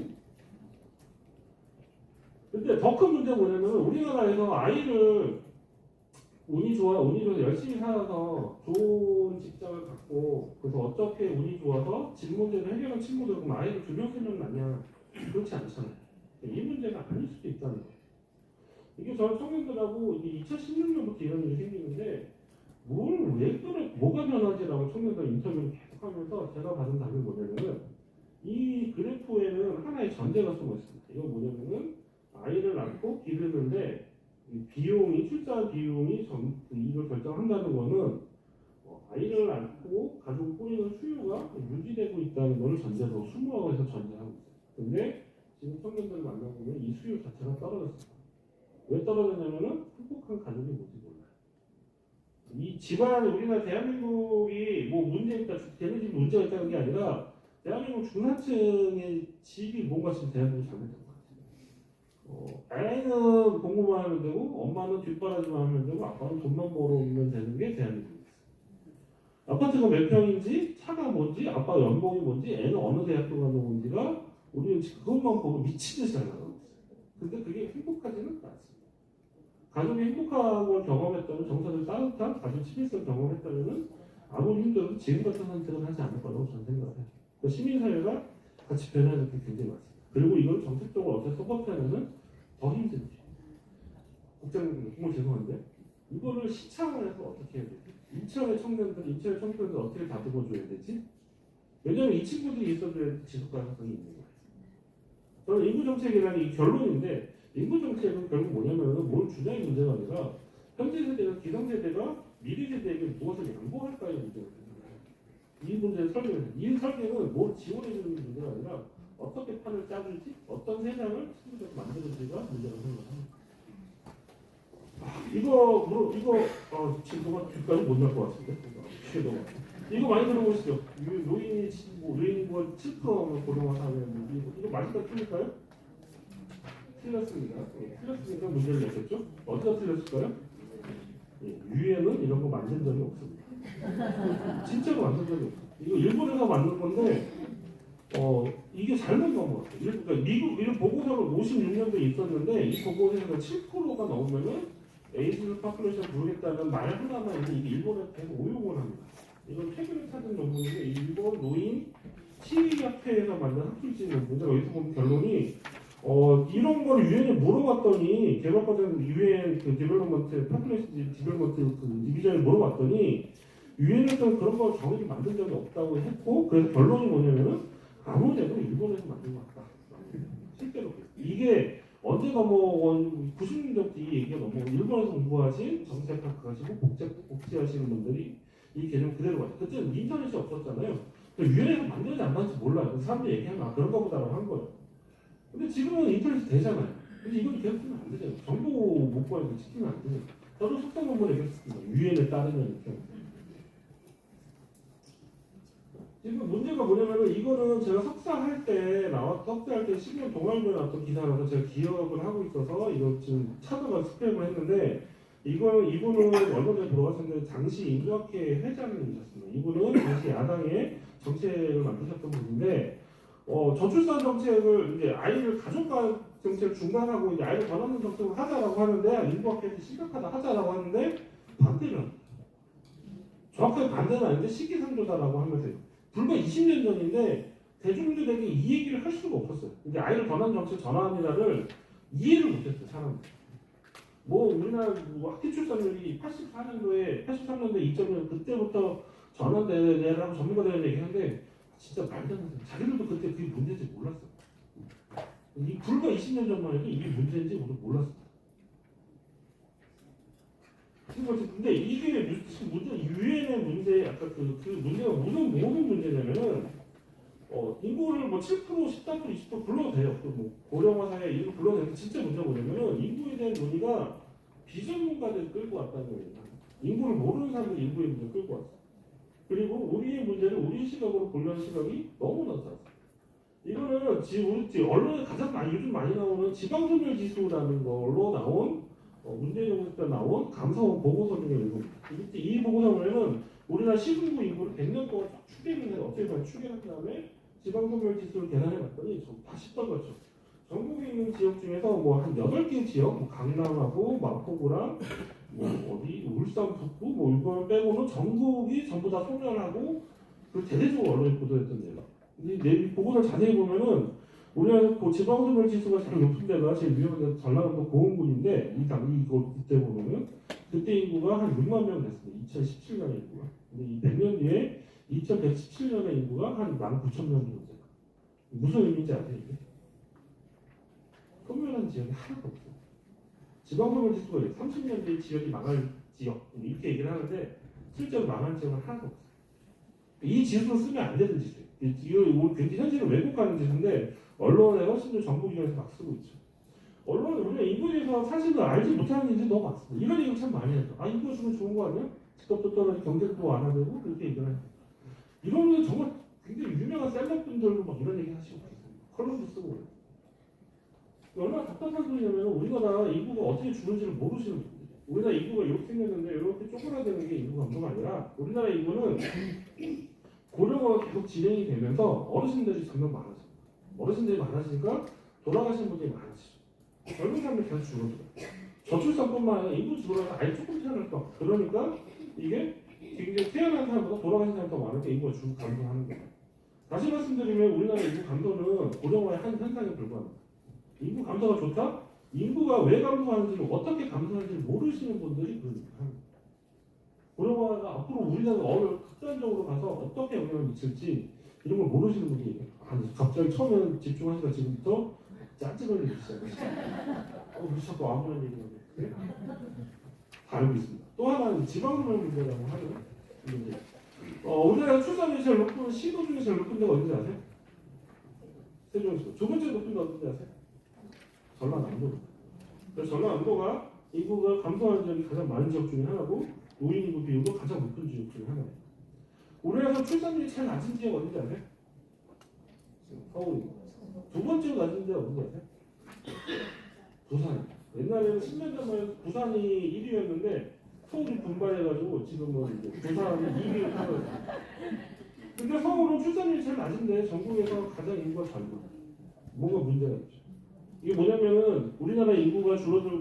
근데 더 큰 문제가 뭐냐면 우리나라에서 아이를 운이 좋아서 열심히 살아서 좋은 직장을 갖고 그래서 어떻게 운이 좋아서 집 문제를 해결한 친구들 그럼 아이를 2명, 3명 낳냐? 그렇지 않잖아요. 이 문제가 아닐 수도 있다는 거예요. 이게 저는 청년들하고 이게 2016년부터 이런 일이 생기는데 왜 그래? 뭐가 변하지라고 청년들 인터뷰를 계속하면서 제가 받은 답이 뭐냐면은 이 그래프에는 하나의 전제가 숨어 있습니다. 이거 뭐냐면은 아이를 낳고 기르는데 이 비용이 출산 비용이 이걸 결정한다는 거는 아이를 낳고 가족 꾸리는 수요가 유지되고 있다는 것을 전제로 20억에서 전제하고 있어요. 근데 지금 청년들을 만나보면 이 수요 자체가 떨어졌어요. 왜 떨어졌냐면은 행복한 가족이 뭔지 몰라요. 이 집안 우리나라 대한민국이 뭐 문제 있다 걔네 집이 문제가 있다는 게 아니라 대한민국 중산층의 집이 뭔가 지금 대한민국이 잘못된 것 같아요. 애는 공부만 하면 되고 엄마는 뒷바라지만 하면 되고 아빠는 돈만 벌어오면 되는 게 대한민국이에요. 아파트가 몇 평인지 차가 뭔지 아빠 연봉이 뭔지 애는 어느 대학교 가는 건지가 우리는 그것만 보고 미치듯이 잘 나가고 있어요. 근데 그게 행복하지는 않습니다. 가족이 행복한 걸 경험했다면 정서를 따뜻한 가족 친밀성을 경험했다면 아무리 힘들어도 지금 같은 선택을 하지 않을 거라고 저는 생각을 해요. 시민사회가 같이 변하는 게 굉장히 많습니다. 그리고 이걸 정책적으로 어떻게 서포트하면 더 힘들죠. 국장님 정말 죄송한데 이거를 시차원에서 어떻게 해야 되지? 인천의 청년들 어떻게 다듬어줘야 되지? 왜냐하면 이 친구들이 있어줘야 지속 가능성이 있는 거예요. 저는 인구정책이라는 이 결론인데 인구정책은 결국 뭐냐면 뭘 주냐의 문제가 아니라 현재 세대가 기성세대가 미래 세대에게 무엇을 양보할까의 문제가 되잖아요. 이 문제를 이 설계는 뭘 지원해주는 문제가 아니라 어떻게 판을 짜줄지 어떤 세상을 친구들이 만들어줄지가 문제라고 생각합니다. 지금 뭐가 뒷까지 못 날 것 같은데? 이거 많이 들어보시죠? 노인이 노인 7% 고령화사면 이거 맞을까 틀릴까요? 틀렸습니다. 틀렸으니까 문제를 냈겠죠? 어디다 틀렸을까요? 유엔은 이런 거 만든 적이 없습니다. 진짜로 만든 적이 없어요. 이거 일본에서 만든 건데 이게 잘못 나온 것 같아요. 그러니까 미국 보고서를 56년도에 있었는데 이 보고서에서 7%가 넘으면은 에이즈 파퓰레이션 부르겠다는 말 하나만 있는데 이게 일본에서 계속 오용을 합니다. 이건 최근에 찾은 논문인데 일본 노인 시위협회에서 만든 학술지 논문인데 여기서 보면 결론이 이런 걸 유엔에 물어봤더니 개발과정 유엔 그 디벨롭먼트 파퓰레이션 디벨롭먼트 그 디비전에 물어봤더니 유엔에서는 그런 걸 정확히 만든 적이 없다고 했고 그래서 결론이 뭐냐면은 아무래도 일본에서 만든 것 같다. 실제로 이게 언제가 90년대부터 이 얘기가 너무 일본에서 공부하신 정치학과 가시고 복지하시는 분들이 이 개념 그대로 왔어요. 그때는 인터넷이 없었잖아요. 유엔에서 만들지 안 만들지 몰라요. 사람들이 얘기하면 그런가 보다라고 한 거예요. 근데 지금은 인터넷이 되잖아요. 근데 이건 계속 쓰면 안 되잖아요. 정보 못 구하니까 지키면 안 되잖아요. 저도 속성 논문에 얘기했습니다. 유엔에 따르면 이렇게. 지금 문제가 뭐냐면은 이거는 제가 석사할 때 10년 동아일보에 나왔던 기사라서 제가 기억을 하고 있어서 이거 지금 찾아가 스크랩을 했는데 이분은 얼마 전에 돌아가셨는데 장시 인류학회 회장이셨습니다. 이분은 당시 야당의 정책을 만드셨던 분인데 저출산 정책을 이제 아이를 가족과 정책을 중단하고 이제 아이를 권하는 정책을 하자라고 하는데 인류학회에서 심각하다 하자라고 하는데 반대를 합니다. 정확하게 반대는 아닌데 시기상조다라고 하면서 불과 20년 전인데 대중들에게 이 얘기를 할 수가 없었어요. 근데 아이를 권하는 정책 전환이라를 이해를 못했어요, 사람들이. 우리나라 학교 출산율이 83년도에 2.1 그때부터 전환되라고 전문가들 얘기하는데 진짜 말도 안 되는 자기들도 그때 그게 문제인지 몰랐어요. 이 불과 20년 전만 해도 이게 문제인지 몰랐어요. 근데 이게 문제 유엔의 문제 아까 그 문제가 무슨 문제냐면은 인구를 7%, 14%, 20% 불러도 돼요. 고령화 사회 이런 거 불러도 되는데 진짜 문제가 뭐냐면은 인구에 대한 논의가 비전문가들 끌고 왔다는 거예요. 인구를 모르는 사람들이 인구의 문제 끌고 왔어. 그리고 우리의 문제를 우리 시각으로 보려는 시각이 너무나 작아. 이거는 우리 언론에 가장 요즘 많이 나오는 지방소멸 지수라는 걸로 나온 문재인 정부 때 나온 감사원 보고서 중에 일부입니다. 이 보고서 보면은 우리나라 시군구 인구를 100년 동안 쫙 추계를 해서 어떻게 보면 추계한 다음에 지방소멸 지수를 계산해 봤더니 다 쉽던 거죠. 전국에 있는 지역 중에서 뭐 한 8개 지역, 뭐 강남하고 마포구랑 뭐 어디 울산 북부 뭐 이걸 빼고는 전국이 전부 다 소멸하고 그 대대적으로 언론에 보도했던 데가. 근데 이 보고서를 자세히 보면은 우리나라 그 지방소멸 지수가 제일 높은 데가 제일 위험한 데가 전라남도 고흥군인데 이때 보면은 그때 인구가 한 6만 명 됐습니다. 2017년에 인구가. 근데 이 100년 뒤에 2117년에 인구가 한 19,000명 정도 돼요. 무슨 의미인지 아세요 이게? 소멸한 지역이 하나도 없어요. 지방소멸 지수가 30년 뒤에 지역이 망할 지역 이렇게 얘기를 하는데 실제로 망할 지역은 하나도 없어요. 이 지수를 쓰면 안 되는 지수예요. 이거 굉장히 현실을 왜곡하는 지수인데 언론에서 심지어 정부기관에서 막 쓰고 있죠. 언론은 우리가 인구에 대해서 사실은 알지 못하는 일이 너무 많습니다. 이런 얘기를 참 많이 해요. 아 인구 주면 좋은 거 아니야? 집값도 떨어지고 경제도 완화되고 그렇게 얘기를 해요. 이런 정말 굉장히 유명한 셀럽분들도 막 이런 얘기 하시고 계세요. 컬럼도 쓰고 그래요. 얼마나 답답한 소리냐면 우리나라 인구가 어떻게 주는지를 모르시는 분들이에요. 우리나라 인구가 이렇게 생겼는데 이렇게 쪼그라드는 게 인구 감소가 아니라 우리나라 인구는 고령화가 계속 진행이 되면서 어르신들이 점점 많아져요. 어르신들이 많아지니까 돌아가시는 분들이 많아지죠. 젊은 사람들이 계속 줄어들어요. 저출산뿐만 아니라 인구 줄어서 아예 조금 태어날 거. 그러니까 이게 굉장히 태어난 사람보다 돌아가신 사람이 더 많으니까 인구가 쭉 감소하는 거예요. 다시 말씀드리면 우리나라 인구 감소는 고령화의 한 현상에 불과합니다. 인구 감소가 좋다? 인구가 왜 감소하는지를 어떻게 감소하는지 모르시는 분들이 그러니까 합니다. 고령화가 앞으로 우리나라가 극단적으로 가서 어떻게 영향을 미칠지 이런 걸 모르시는 분들이 얘기해요. 갑자기 처음에는 집중하시다 지금부터 짜증을 내기 시작하시죠. 왜 자꾸 아무런 얘기를 하고 다 알고 있습니다. 또 하나는 지방소멸 문제라고 하는 문제. 우리나라 출산율이 제일 높은 시도 중에 제일 높은 데가 어딘지 아세요? 세종시도. 두 번째 높은 데 어딘지 아세요? 전라남도. 그래서 전라남도가 인구가 감소하는 지역이 가장 많은 지역 중에 하나고 노인 인구 비율도 가장 높은 지역 중에 하나예요. 우리나라에서 출산율이 제일 낮은 지역 어딘지 아세요? 서울입니다. 두 번째로 낮은 데가 어딘지 아세요? 부산. 옛날에는 10년 전만 부산이 1위였는데 서울이 분발해가지고 지금은 이제 부산이 2위를 하고 있어요. 근데 서울은 출산율이 제일 낮은데 전국에서 가장 인구가 작고 뭔가 문제가 있죠. 이게 뭐냐면은 우리나라 인구가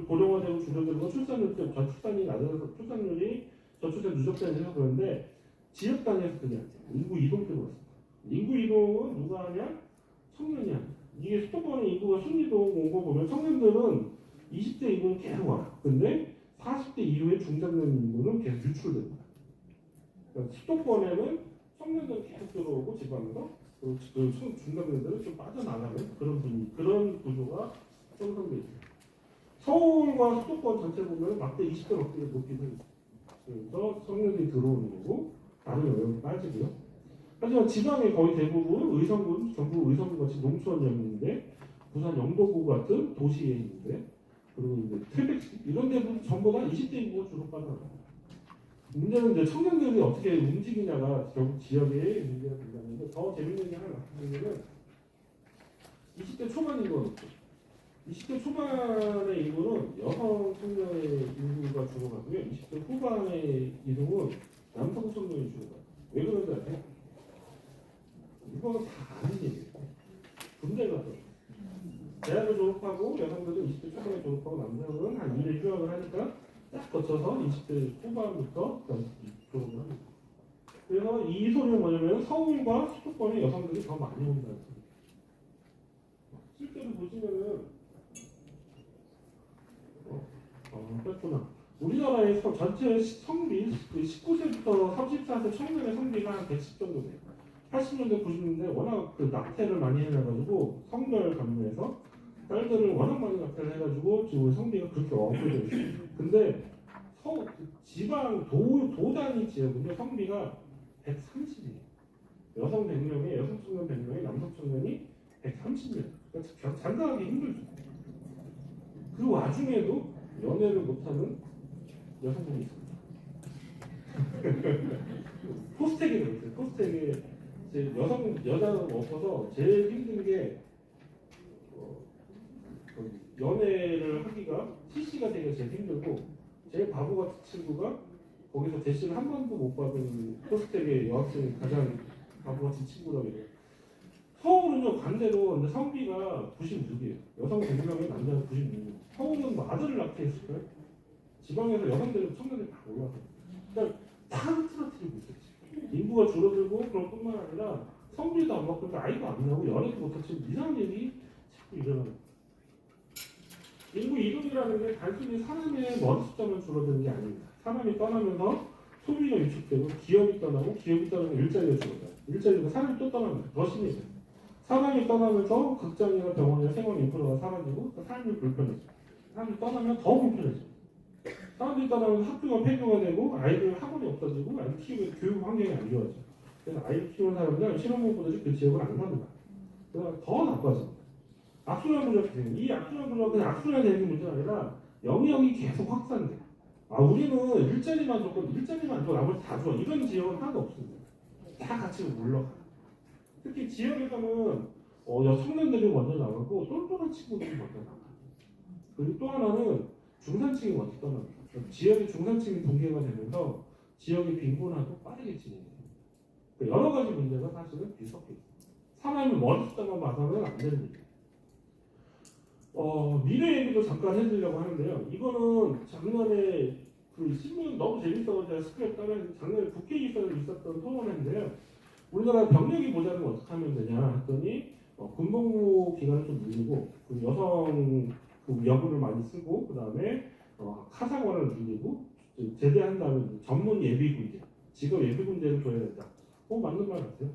고령화되고 줄어들고 저출산이 낮아서 출산율이 저출산 누적되는 그런데 지역 단위에서 그게 안 돼요. 인구 이동 때문에 그렇습니다. 인구 이동은 누가 하냐? 청년이 합니다. 이게 수도권의 인구가 순이동 온 거 보면 청년들은 20대 인구는 계속 와요. 근데 40대 이후에 중장년 인구는 계속 유출됩니다. 그러니까 수도권에는 청년들은 계속 들어오고 지방에서 그 중장년들은 좀 빠져나가는 그런 구조가 형성되어 있어요. 서울과 수도권 전체 보면 막대 20대 넘게 높이도 있어요. 그래서 청년들이 들어오는 거고 다른 영역이 빠지고요. 하지만 지방의 거의 대부분 의성군, 전국 의성군 같이 농촌형인데 부산 영도구 같은 도시에 있는데 그리고 이제 태백시 이런 데도 전부 다 20대 인구가 주로 빠져나가요. 문제는 이제 청년들이 어떻게 움직이냐가 결국 지역의 문제가 된다는데 더 재밌는 게 하나 말씀드리면 20대 초반 인구가 높죠. 20대 초반의 인구는 여성 청년의 인구가 주로 가고요. 20대 후반의 이동은 남성 청년이 주로 가요. 왜 그런지 아세요? 이거는 다 아는 얘기예요. 군대 가서 대학을 졸업하고 여성들은 20대 초반에 졸업하고 남성은 한 2년 휴학을 하니까 딱 거쳐서 20대 후반부터 졸업을 합니다. 그래서 이 소리는 뭐냐면 서울과 수도권의 여성들이 더 많이 온다는 소리예요. 실제로 보시면은 그렇구나. 우리나라의 전체 성비 19세부터 34세 청년의 성비가 한 110 정도 돼요. 80년대 90년대 워낙 그 낙태를 많이 해가지고 성별 감면해서 딸들을 워낙 많이 낙태를 해가지고 지금 성비가 그렇게 왕성해져 있어요. 근데 지방 도 단위 지역은요 성비가 130이에요. 여성 100명에 여성 청년 100명에 남성 청년이 130명. 그러니까 장가하기 힘들죠. 그 와중에도 연애를 못하는 여성분이 있습니다. 포스텍이라고 있어요. 포스텍에 여자는 없어서 제일 힘든 게 연애를 하기가 CC가 되기가 제일 힘들고 제일 바보 같은 친구가 거기서 대시를 한 번도 못 받은 호스텔의 여학생이 가장 바보 같은 친구라고 해요. 서울은요 반대로 근데 성비가 96이에요. 여성 100명에 남자는 96. 서울은 뭐 아들을 낳게 했을까요? 지방에서 여성들은 청년들이 다 올라가요. 그러니까 다 흐트러뜨리고 있어요. 지금. 인구가 줄어들고 그런 뿐만 아니라 성비도 안 받고 아이도 안 나고 연애도 못하고 이상한 일이 자꾸 일어나요. 인구 이동이라는 게 단순히 사람의 머리 숫자만 줄어드는 게 아닙니다. 사람이 떠나면서 소비가 위축되고 기업이 떠나고 기업이 떠나면 일자리가 줄어들어요. 일자리가 사람이 또 떠납니다. 더 심해져요. 사람이 떠나면서 극장이나 병원이나 생활 인프라가 사라지고 삶이 불편해져요. 사람이 떠나면 더 불편해져요. 사람들이 떠나면 학교가 폐교가 되고 아이들 학원이 없어지고 아이들 키우는 교육 환경이 안 좋아져요. 그래서 아이들 키우는 사람들은 실업률보다 그 지역을 안 삽니다. 그래서 더 나빠집니다. 악순환 구조가 되는 이 악순환 구조가 그냥 악순환이 되는 문제가 아니라 영역이 계속 확산돼요. 아 우리는 일자리만 좋고 일자리만 좋고 나머지 다 좋아 이런 지역은 하나도 없습니다. 다 같이 올라가요. 특히 지역에서는 청년들이 먼저 나가고 똘똘한 친구들이 먼저 나가요. 그리고 또 하나는 중산층이 먼저 떠납니다. 지역의 중산층이 붕괴가 되면서 지역의 빈곤화도 빠르게 진행해요. 여러 가지 문제가 사실은 뒤섞여 있어요. 사람이 머리 숫자만 봐서는 안 되는 일이에요. 미래 얘기도 잠깐 해드리려고 하는데요. 이거는 작년에 그 신문 너무 재밌어서 제가 스크랩 따면 작년에 국회의사에서 있었던 토론회인데요. 우리나라 병력이 모자라면 어떻게 하면 되냐 했더니 군복무 기간을 좀 늘리고 그 여성 그 여군을 많이 쓰고 그 다음에 카사관을 늘리고 제대한 다음에 전문 예비군대 직업 예비군대를 줘야 된다. 맞는 말 같아요.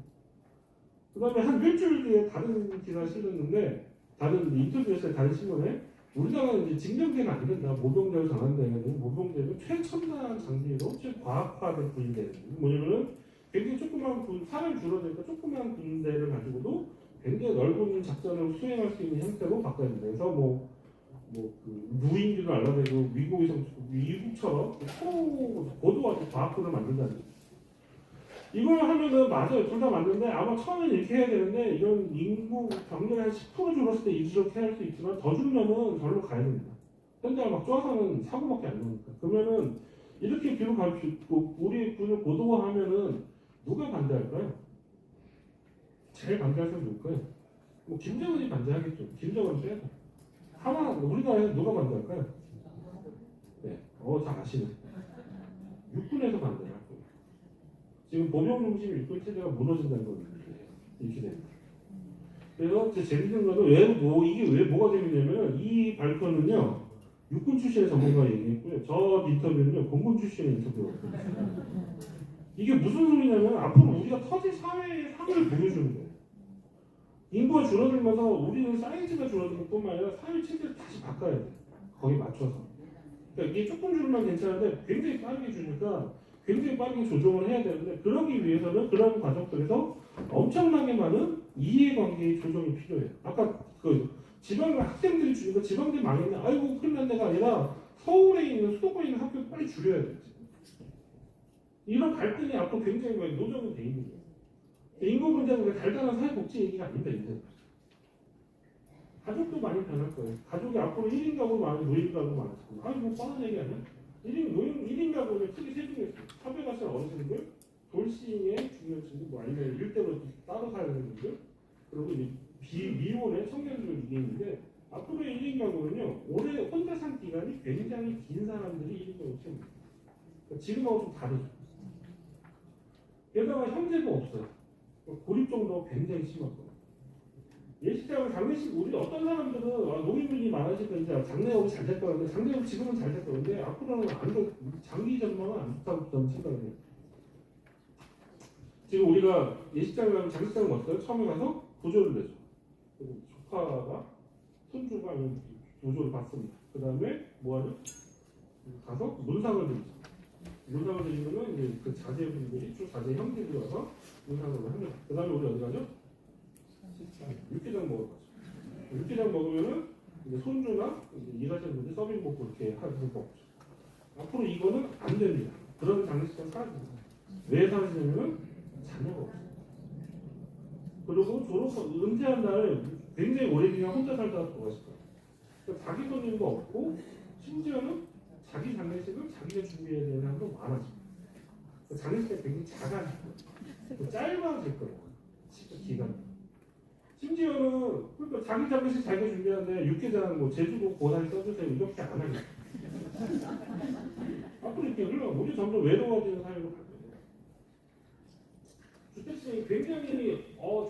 그 다음에 한 일주일 뒤에 다른 기사를 실었는데 다른 인터뷰에서 다른 신문에 우리나라는 이제 징병제가 안 된다. 모병제로 전환돼야 되고 모병제는 최첨단 장비로 최과학화된 군대. 뭐냐면은 굉장히 조그만 사람이 줄어드니까 조그만 군대를 가지고도 굉장히 넓은 작전을 수행할 수 있는 형태로 바꿔야 된다. 그래서 그 무인기를 알아내고 미국처럼 고도화된 과학군을 만든다는. 이걸 하면은 맞아요. 둘 다 맞는데 아마 처음엔 이렇게 해야 되는데 이런 인구 병력이 한 10% 줄었을 때 이렇게 할 수 있지만 더 줄면은 절로 가야 됩니다. 현재 막 쪼아서는 사고밖에 안 나니까. 그러면은 이렇게 뒤로 갈 수 있고 우리 군을 고도화하면은 누가 반대할까요? 제일 반대할 사람 누굴까요? 뭐 김정은이 반대하겠죠. 김정은 빼고. 하나 우리나라에서 누가 반대할까요? 네, 다 아시네. 육군에서 반대할 거예요. 지금 보병 중심 육군 체제가 무너진다는 걸 이렇게 됩니다. 그래서 제 재밌는 거는 이게 왜 뭐가 재밌냐면 이 발표는요 육군 출신의 전문가가 얘기했고요. 저 인터뷰는요 공군 출신의 인터뷰였거든요. 이게 무슨 소리냐면 앞으로 우리가 터질 사회의 상을 보여주는 거예요. 인구가 줄어들면서 우리는 사이즈가 줄어드는 뿐만 아니라 사회 체제를 다시 바꿔야 돼요. 거기 맞춰서. 그러니까 이게 조금 줄면 괜찮은데 굉장히 빠르게 주니까 굉장히 빠르게 조정을 해야 되는데 그러기 위해서는 그런 과정들에서 엄청나게 많은 이해관계의 조정이 필요해요. 아까 그 지방 학생들이 주니까 지방들이 망했네. 아이고 큰일 난 데가 아니라 서울에 있는 수도권에 있는 학교를 빨리 줄여야 돼요. 이런 갈등이 앞으로 굉장히 많이 노정이 돼 있는 거예요. 인구 문제는 달달한 사회복지 얘기가 아닙니다. 이제. 가족도 많이 변할 거예요. 가족이 앞으로 1인 가구 많이 노인 가구 많을 거예요. 아니 뭐 뻔한 얘기 아니야? 1인 가구는 크게 세 중에 있어요. 사회 가신 어르신들, 돌싱의 중년 친구, 뭐 아니면 일대로 따로 살는 분들, 그리고 이제 미혼의 청년들 이게 있는데 앞으로의 1인 가구는요 올해 혼자 산 기간이 굉장히 긴 사람들이 1인 가구 채웁니다. 그러니까 지금하고 좀 다르죠. 게다가 형제도 없어요. 고립 정도가 굉장히 심하고. 예식장을 장례식 우리 어떤 사람들은 노인분이 많으시니까 이제 장례하고 잘 될 거는데 장례하고 지금은 잘 될 거는데 앞으로는 안 돼. 장기 전망은 안 좋다고 저는 생각을 해요. 지금 우리가 예식장을 가면 장례식장을 어떨까요? 처음에 가서 보조를 내죠. 그리고 조카가 손주가 보조를 받습니다. 그 다음에 뭐하죠? 가서 문상을 드리죠. 문상을 드리면은 이제 그 자제분들이 주 자제 형제들이 와서 문상을 합니다. 그 다음에 우리 어디 가죠? 육개장 먹으러 가죠. 육개장 먹으면은 이제 손주나 이제 일하시는 분들 서빙 먹고 이렇게 하는 거 없죠. 앞으로 이거는 안 됩니다. 그런 장례식장 사라집니다. 왜 사라지냐면은 자녀가 없어요. 그리고 은퇴한 다음에 굉장히 오래 그냥 혼자 살다가 돌아가실 거예요. 그러니까 자기 손님도 없고 심지어는 자기 장례식을 자기가 준비해야 되는 사람도 많아지고 장례식이 굉장히 작아질 거예요. 짧아질 거예요. 기간. 심지어는 그러니까 자기 장례식 자기가 준비하는데 육개장 뭐 제주도 고사리 써주세요 이렇게 안 하겠어요. 앞으로 이렇게 흘러 우리 점점 외로워지는 사회로 갈 거예요. 주택시장이 굉장히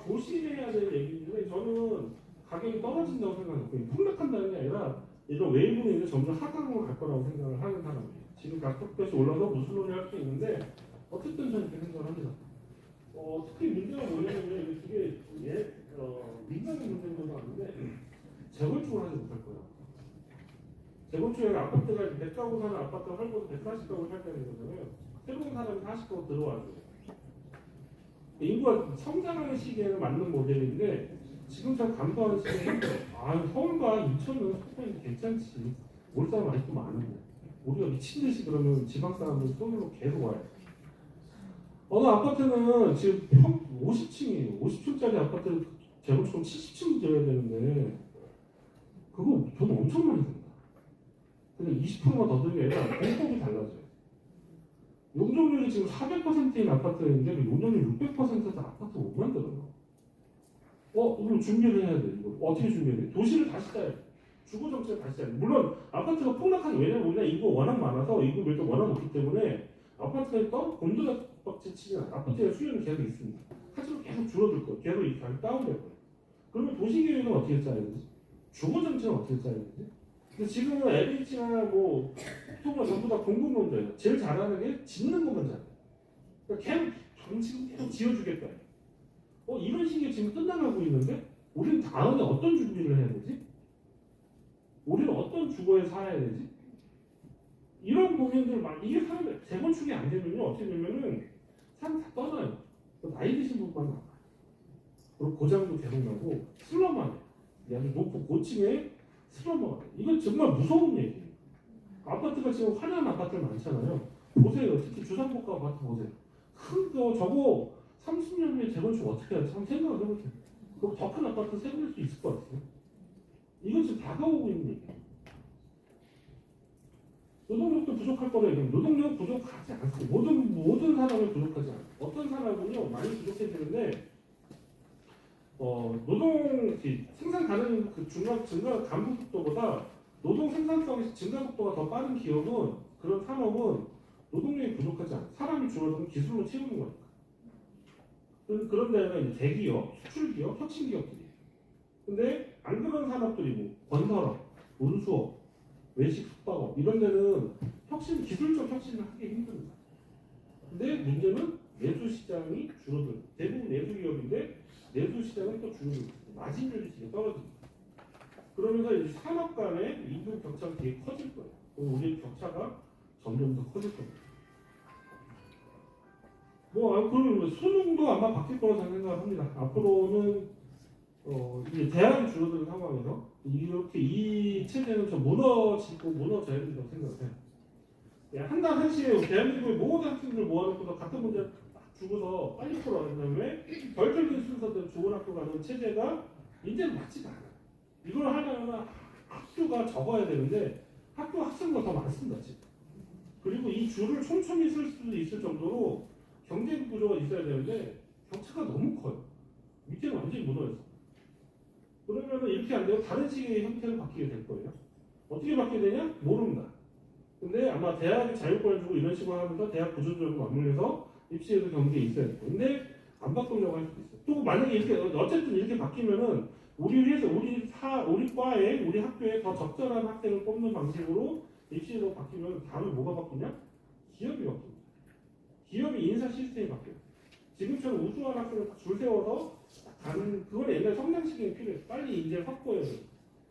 조심해야 될 얘기인데 저는 가격이 떨어진다고 생각해요. 폭락한다는 게 아니라 이런 웨이브는 이제 점점 하강으로 갈 거라고 생각을 하는 사람이에요. 지금 가격값이 올라서 무슨 소리 할 수 있는데 어쨌든 저는 그렇게 생각을 합니다. 특히 문제가 뭐냐면 이게 민간의 문제인 건 아닌데 재건축을 하지 못할 거예요. 재건축에 아파트가 100가구 사는 아파트가 할고서 140가구 살다는 거잖아요. 새로운 사람이 40가구 들어와줘요. 인구가 성장하는 시기에는 맞는 모델인데 지금처럼 감소하는 시기에는 서울과 인천은 소포인트 괜찮지. 올 사람 아직도 많은데 우리가 미친 듯이 그러면 지방 사람들 서울로 계속 와요. 어느 아파트는 지금 50층이에요. 50층짜리 아파트 재건축은 70층 지어야 되는데 그거 돈 엄청 많이 든다. 근데 20%만 더 들게 아니라 공법이 달라져요. 용적률이 지금 400%인 아파트인데 용적률 600%에서 아파트 못 만들어요. 이거 준비를 해야 돼. 이거 어떻게 준비해야 돼? 도시를 다시 짜야 돼. 주거 정책을 다시 짜야 돼. 물론 아파트가 폭락하는 왜냐면 우리가 인구가 워낙 많아서 인구 밀도가 워낙 높기 때문에 아파트가 곤두박질 치지 않아요. 아파트의 수요는 계속 있습니다. 하지만 계속 줄어들 거예요. 계속 이 가격이 다운될 거예요. 그러면 도시계획은 어떻게 짜야 되지? 주거 정책은 어떻게 짜야 되지? 근데 지금은 LH나 뭐 통화 전부 다 공급 문제예요. 제일 잘하는 게 짓는 것만 잘해요. 그러니까 계속 정치는 계속 지어주겠다. 이런 식이 지금 끝나가고 있는데 우리는 다음에 어떤 준비를 해야 되지? 우리는 어떤 주거에 살아야 되지? 이런 고민들 이게 사람들 재건축이 안 되면요 어떻게 되면은 사람 다 떠나요. 나이 드신 분만 나와요. 그리고 고장도 계속 나고 슬럼만 해요. 아주 높고 고층에 슬럼만 해요. 이건 정말 무서운 얘기예요. 아파트가 지금 화려한 아파트들 많잖아요. 보세요. 특히 주상복합 아파트 보세요. 큰 거 저거 30년 후에 재건축 어떻게 하지? 한번 생각을 해보세요. 그럼 더 큰 아파트 세워낼 수 있을 것 같아요. 이건 지금 다가오고 있는 얘기예요. 노동력도 부족할 거라 얘기하면 노동력 부족하지 않습니다. 모든 산업이 부족하지 않아요. 어떤 산업은요 많이 부족해지는데 노동 생산 가능 증가 감소 속도보다 노동 생산성의 증가 속도가 더 빠른 기업은 그런 산업은 노동력이 부족하지 않아요. 사람이 줄어들면 기술로 채우는 거니까. 그런 데는 이제 대기업, 수출기업, 혁신기업들이에요. 근데 안 그런 산업들이 건설업, 운수업, 외식 숙박업 이런 데는 기술적 혁신을 하기 힘듭니다. 근데 문제는 내수 시장이 줄어들어요. 대부분 내수 기업인데 내수 시장은 또 줄어들어요. 마진율이 되게 떨어집니다. 그러면서 이제 산업 간의 임금 격차가 되게 커질 거예요. 그럼 우리 격차가 점점 더 커질 겁니다. 그러면 수능도 아마 바뀔 거라고 저는 생각을 합니다. 앞으로는 이제 대학이 줄어드는 상황에서 이렇게 이 체제는 좀 무너져야 된다고 생각해요. 한 달 한시에 대한민국의 모든 학생들 모아놓고서 같은 문제 딱 주고서 빨리 풀어야 되는데 결정적인 순서대로 좋은 학교 가는 체제가 이제는 맞지가 않아요. 이걸 하려면 학교가 적어야 되는데 학교 학생보다 더 많습니다 지금. 그리고 이 줄을 촘촘히 쓸 수도 있을 정도로 경쟁 구조가 있어야 되는데 격차가 너무 커요. 밑에는 완전히 무너졌어요. 그러면 이렇게 안 되고 다른 식의 형태로 바뀌게 될 거예요. 어떻게 바뀌게 되냐? 모릅니다. 근데 아마 대학이 자율권을 주고 이런 식으로 하면서 대학 구조적으로 맞물려서 입시에도 경계에 있어야 돼요. 근데 안 바꾸려고 할 수도 있어요. 또 만약에 이렇게 어쨌든 이렇게 바뀌면은 우리 과에 우리 학교에 더 적절한 학생을 뽑는 방식으로 입시로 바뀌면 다음에 뭐가 바뀌냐? 기업이 바뀝니다. 기업이 인사 시스템이 바뀌어요. 지금처럼 우수한 학생을 줄 세워서 가는 그건 옛날 성장 시기에 필요해요. 빨리 인재를 확보해야 돼요.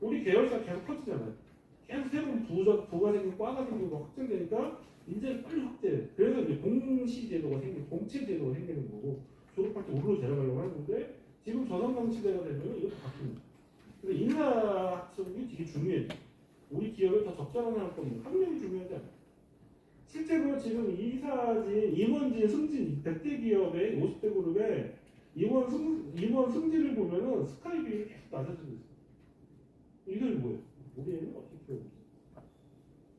우리 계열사 계속 커지잖아요. 계속 새로운 부가 생기고 과가 생기고 확장되니까 인재를 빨리 확대해요. 그래서 이제 공시 제도가 생기고 공채 제도가 생기는 거고 졸업할 때 우르르 데려가려고 하는데 지금 저성장 시대가 되면 이것도 바뀝니다. 근데 인사 쪽이 되게 중요해요. 우리 기업에 더 적절한 사람 뽑는 학력이 중요하지 않아요. 실제로 지금 이사진, 임원진, 승진 100대 기업의 50대 그룹에 이번 승지를 보면은 스카이 비율이 계속 낮아지고 있어요. 이게 뭐예요? 우리 애는 어떻게 키워볼지.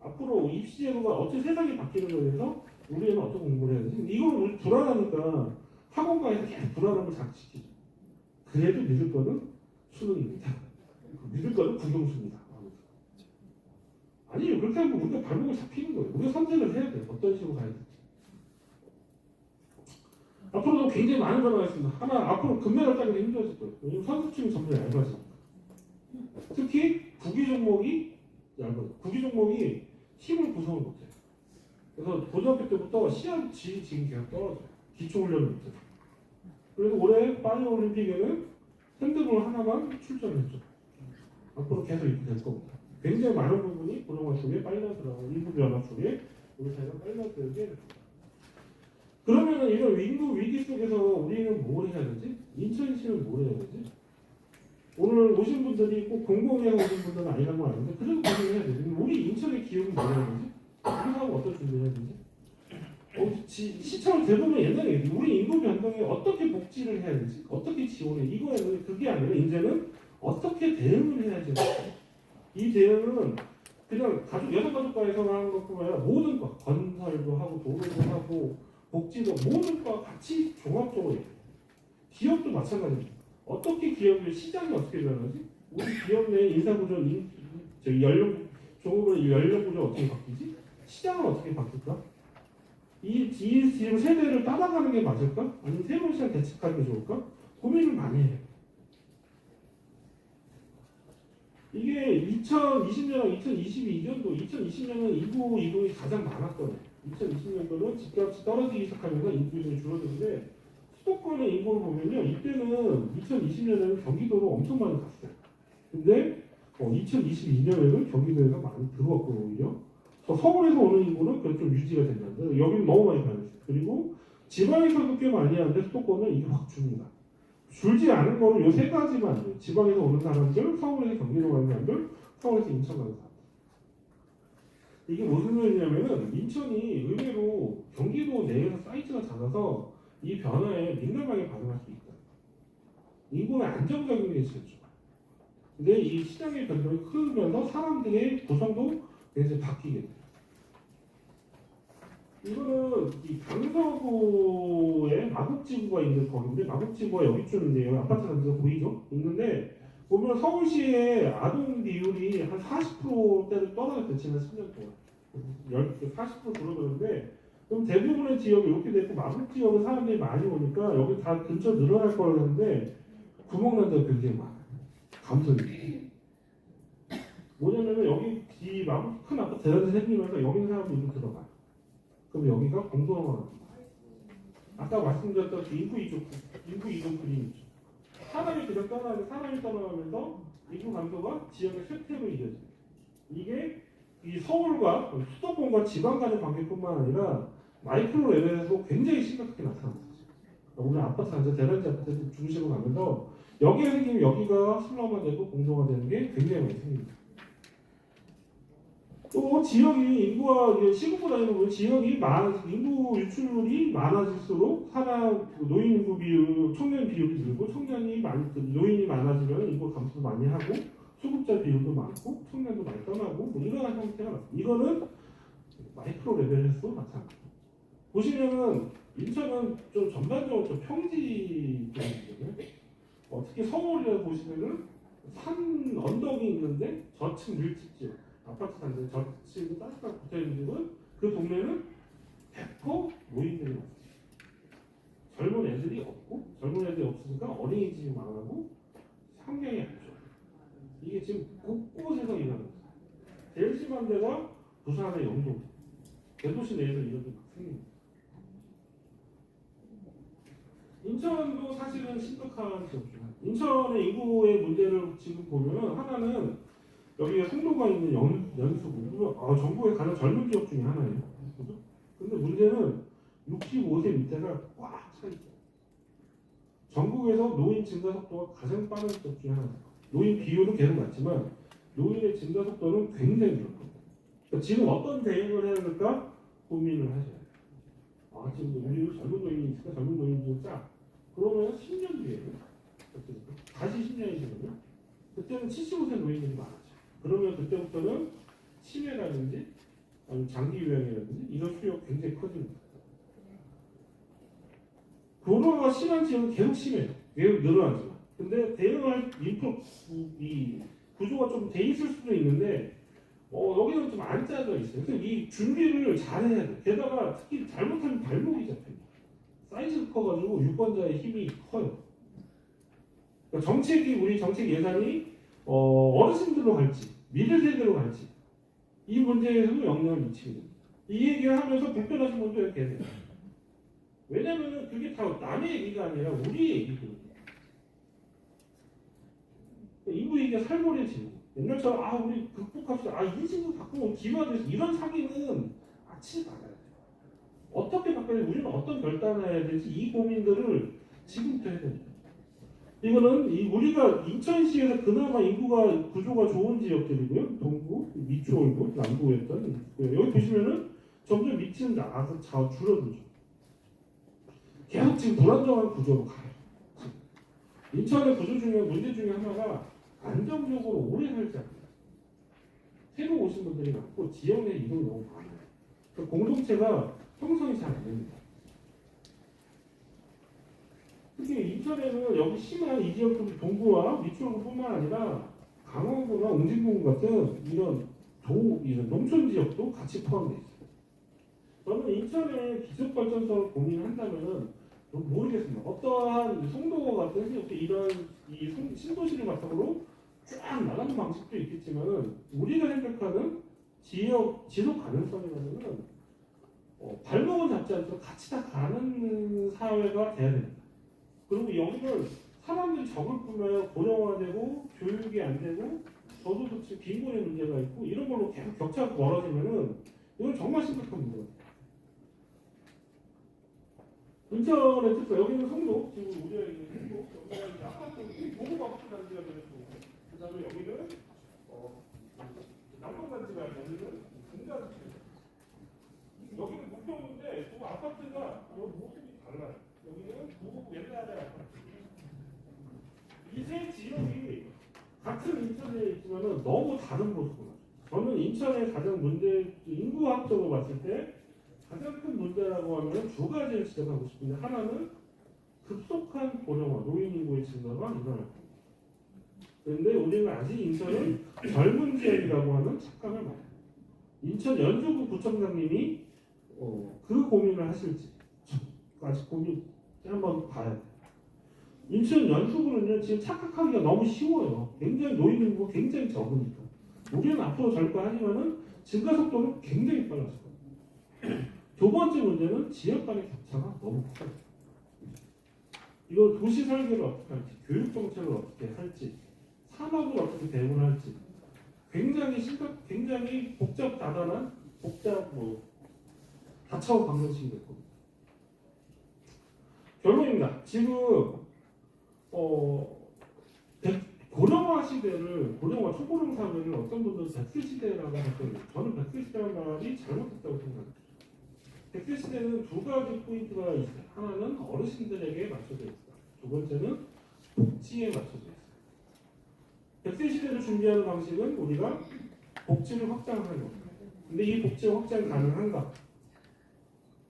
앞으로 입시 제도가 어떻게 세상이 바뀌는 거에 대해서 우리 애는 어떻게 공부를 해야 되지? 이건 우리 불안하니까 학원가에서 계속 불안함을 자극시키죠. 그래도 믿을 거는 수능입니다. 믿을 거는 국영수입니다. 아니요, 그렇게 하면 우리가 발목을 잡히는 거예요. 우리가 선택을 해야 돼요. 어떤 식으로 가야 될지. 앞으로도 굉장히 많은 변화가 있습니다. 하나, 앞으로 금메달 따기도 힘들어질 거예요. 왜냐면 선수층이 점점 얇아지니까. 특히 구기 종목이 얇아요. 구기 종목이 힘을 구성을 못해요. 그래서 고등학교 때부터 시합 질이 지금 계속 떨어져요. 기초훈련을 못해요. 그래서 올해 파리올림픽에는 핸드볼 하나만 출전했죠. 앞으로 계속 이렇게 될 겁니다. 굉장히 많은 부분이 고령화 속에 빨려 들어가고 인구 변화 속에 우리 사회가 빨려 들게 됩니다. 그러면은 이런 인구 위기 속에서 우리는 뭘 해야 되지? 인천시는 뭘 해야 되지? 오늘 오신 분들이 꼭 공공위에 오신 분들은 아니라는 건 아닌데 그래도 고민을 해야 되지. 우리 인천의 기업은 뭘 해야 되지? 우리 사람 어떤 준비를 해야 되지? 시청을 대부분 옛날에 우리 인구 변동에 어떻게 복지를 해야 되지? 어떻게 지원해? 이거에는 그게 아니라 이제는 어떻게 대응을 해야 되지? 이 대응은 그냥 여성가족과에서만 하는 것뿐만 아니라 모든 것, 건설도 하고 도로도 하고 복지도 모든 것 같이 종합적으로 해요. 기업도 마찬가지입니다. 어떻게 기업의 시장이 어떻게 변하지? 우리 기업 내 인사구조, 종업의 연령구조 어떻게 바뀌지? 시장은 어떻게 바뀔까? 지금 세대를 따라가는 게 맞을까? 아니면 새로운 시장 대책하는 게 좋을까? 고민을 많이 해요. 이게 2020년, 2022년도, 2020년은 인구 이동이 가장 많았거든요. 2020년도는 집값이 떨어지기 시작하면서 인구 이동이 줄어드는데 수도권의 인구를 보면요. 이때는 2020년에는 경기도로 엄청 많이 갔어요. 근데 2022년에는 경기도에서 많이 들어왔고 오히려 서울에서 오는 인구는 그래도 좀 유지가 된다는데 여기는 너무 많이 변했어요. 그리고 지방에서도 꽤 많이 하는데 수도권은 이게 확 줍니다. 줄지 않은 거는 요 세 가지만 돼요. 지방에서 오는 사람들, 서울에서 경기도 가는 사람들, 서울에서 인천 가는 사람들. 이게 무슨 소리냐면은 인천이 의외로 경기도 내에서 사이즈가 작아서 이 변화에 민감하게 반응할 수 있다. 인구는 안정적인 게 있었죠. 근데 이 시장의 변동이 크면서 사람들의 구성도 굉장히 바뀌게 돼요. 이거는 이 강서구에 마곡지구가 있는 거인데 마곡지구가 여기쯤인데요. 아파트 단지가 보이죠? 있는데 보면 서울시의 아동 비율이 한 40%대를 떨어졌대요. 지난 10년 동안 40% 줄어드는데 그럼 대부분의 지역이 이렇게 됐고 마곡 지역은 사람들이 많이 오니까 여기 다 근처 늘어날 거라는데 구멍난 데가 굉장히 많아요. 감성이 뭐냐면은 여기 이 마곡 큰 아파트 대단지 생기면서 여기 있는 사람들이 좀 들어가요. 그럼 여기가 공동화가 됩니다. 아까 말씀드렸던 그 인구 이동 그림 있죠. 사람이 그냥 떠나고 사람이 떠나가면서 인구 감소가 지역의 쇠퇴로 이어져요. 이게 이 서울과 수도권과 지방 간의 관계뿐만 아니라 마이크로 레벨에서 굉장히 심각하게 나타납니다. 오늘 아파트 단지 대단지 아파트 중심으로 가면서 여기에 생기면 여기가 슬럼화되고 공동화되는 게 굉장히 많이 생깁니다. 또 지역이 인구와 시국보 다니는 지역이 인구 유출이 많아질수록 노인 인구 비율, 청년 비율이 늘고 노인이 많아지면 인구 감소도 많이 하고 수급자 비율도 많고 청년도 많이 떠나고 뭐 이런 형태가 나타납니다. 이거는 마이크로 레벨에서 나타납니다. 보시면은 인천은 좀 전반적으로 좀 평지적이거든요. 특히 서울이라 보시면은 산 언덕이 있는데 저층 밀집지역 아파트 단지 저층 따뜻하게 붙어있는 집은 그 동네는 100% 노인들이 많아요. 젊은 애들이 없고 젊은 애들이 없으니까 어린이집이 많아고 환경이 안 좋아요. 이게 지금 곳곳에서 일어나는 거예요. 제일 심한 데가 부산의 영동 대도시 내에서 이런 게 막 생깁니다. 인천도 사실은 심각한 지역이죠. 인천의 인구의 문제를 지금 보면 하나는 여기에 송도가 있는 연수구, 전국의 가장 젊은 지역 중에 하나예요. 그죠? 근데 문제는 65세 밑에가 꽉 차 있어요. 전국에서 노인 증가 속도가 가장 빠른 지역 중에 하나예요. 노인 비율은 계속 낮지만 노인의 증가 속도는 굉장히 늘어납니다. 그러니까 지금 어떤 대응을 해야 될까 고민을 하셔야 돼요. 지금 우리 젊은 노인이 있으니까 젊은 노인 좀 짜. 그러면 10년 뒤에는 다시 10년이 지나면 그때는 75세 노인들이 많아져. 그러면 그때부터는 치매라든지 아니면 장기 요양이라든지 이런 수요가 굉장히 커집니다. 도로가 심한 지역은 계속 심해요. 계속 늘어나지만. 근데 대응할 이 구조가 좀 돼 있을 수도 있는데 여기는 좀 안 짜져 있어요. 그래서 이 준비를 잘 해야 돼요. 게다가 특히 잘못하면 발목이 잡힙니다. 사이즈가 커가지고 유권자의 힘이 커요. 그러니까 우리 정책 예산이 어르신들로 갈지 미래 세대로 갈지 이 문제에서도 영향을 미치게 됩니다. 이 얘기를 하면서 불편하신 분도 이렇게 해야 돼요. 왜냐면은 그게 다 남의 얘기가 아니라 우리 얘기거든요. 이부 얘기가 살벌해지고 옛날처럼 우리 극복합시다. 이 친구 바꾸면 기회가 돼서 이런 사기는 치지 말아야 돼요. 어떻게 바꿔야 돼? 우리는 어떤 결단을 해야 될지 이 고민들을 지금부터 해야 됩니다. 이거는 우리가 인천시에서 그나마 인구가 구조가 좋은 지역들이고요. 동구, 밑쪽이고 남부였던 여기 보시면은 점점 밑은 나가서 줄어들죠. 계속 지금 불안정한 구조로 가요. 인천의 구조 중에 문제 중에 하나가 안정적으로 오래 살지 않는다. 새로 오신 분들이 많고 지역 내 이동이 너무 많아요. 그러니까 공동체가 형성이 잘 안 됩니다. 특히 인천에는 여기 심한 이 지역들 동구와 밑쪽뿐만 아니라 강원도나 옹진군 같은 이런 농촌 지역도 같이 포함되어 있어요. 저는 인천의 기적발전소를 고민한다면은 모르겠습니다. 어떠한 송도 같은 이런 신도시를 바탕으로 쫙 나가는 방식도 있겠지만은 우리가 생각하는 지속 가능성이라면은 발목은 잡지 않고 같이 다 가는 사회가 돼야 됩니다. 그리고 여기는 사람들이 적을 뿐만 고령화되고 교육이 안 되고 저소득층 빈곤의 문제가 있고 이런 걸로 계속 격차가 벌어지면은 이건 정말 심각한 문제예요. 인천의 특성 여기는 송도 지금 우리가 있는 송도 여기가 아파트 고급 아파트 단지가 되고 그다음에 여기는 남동 단지가 여기는 중간 여기는 목표인데 그 아파트가 모습이 달라요. 여기는 고급 옛날의 아파트. 이 세 지역이 같은 인천에 있지만은 너무 다른 모습으로. 저는 인천의 가장 인구학적으로 봤을 때 가장 큰 문제라고 하면 두 가지를 지적하고 싶은데 하나는 급속한 고령화, 노인 인구의 증가가 일어날 겁니다. 그런데 우리는 아직 인천은 젊은 지역이라고 하는 착각을 많이 해요. 인천 연수구 구청장님이 그 고민을 하실지 아직 고민 한번 봐야 돼요. 인천 연수구는요 지금 착각하기가 너무 쉬워요. 굉장히 노인 인구가 굉장히 적으니까. 우리는 앞으로 젊고 하지만은 증가 속도는 굉장히 빨랐을 거예요. 두 번째 문제는 지역 간의 격차가 너무 커요. 이거 도시 설계를 어떻게 할지, 교육 정책을 어떻게 할지, 산업을 어떻게 대응을 할지 굉장히 복잡한 다차원 방정식이 될 겁니다. 결론입니다. 지금 고령화 시대를 초고령 사회를 어떤 분들은 100세 시대라고 하거든요. 저는 100세 시대라는 말이 잘못됐다고 생각합니다. 100세 시대는 두 가지 포인트가 있어요. 하나는 어르신들에게 맞춰져 있다. 두 번째는 복지에 맞춰져 있어요. 100세 시대를 준비하는 방식은 우리가 복지를 확장하는 겁니다. 근데 이 복지 확장이 가능한가?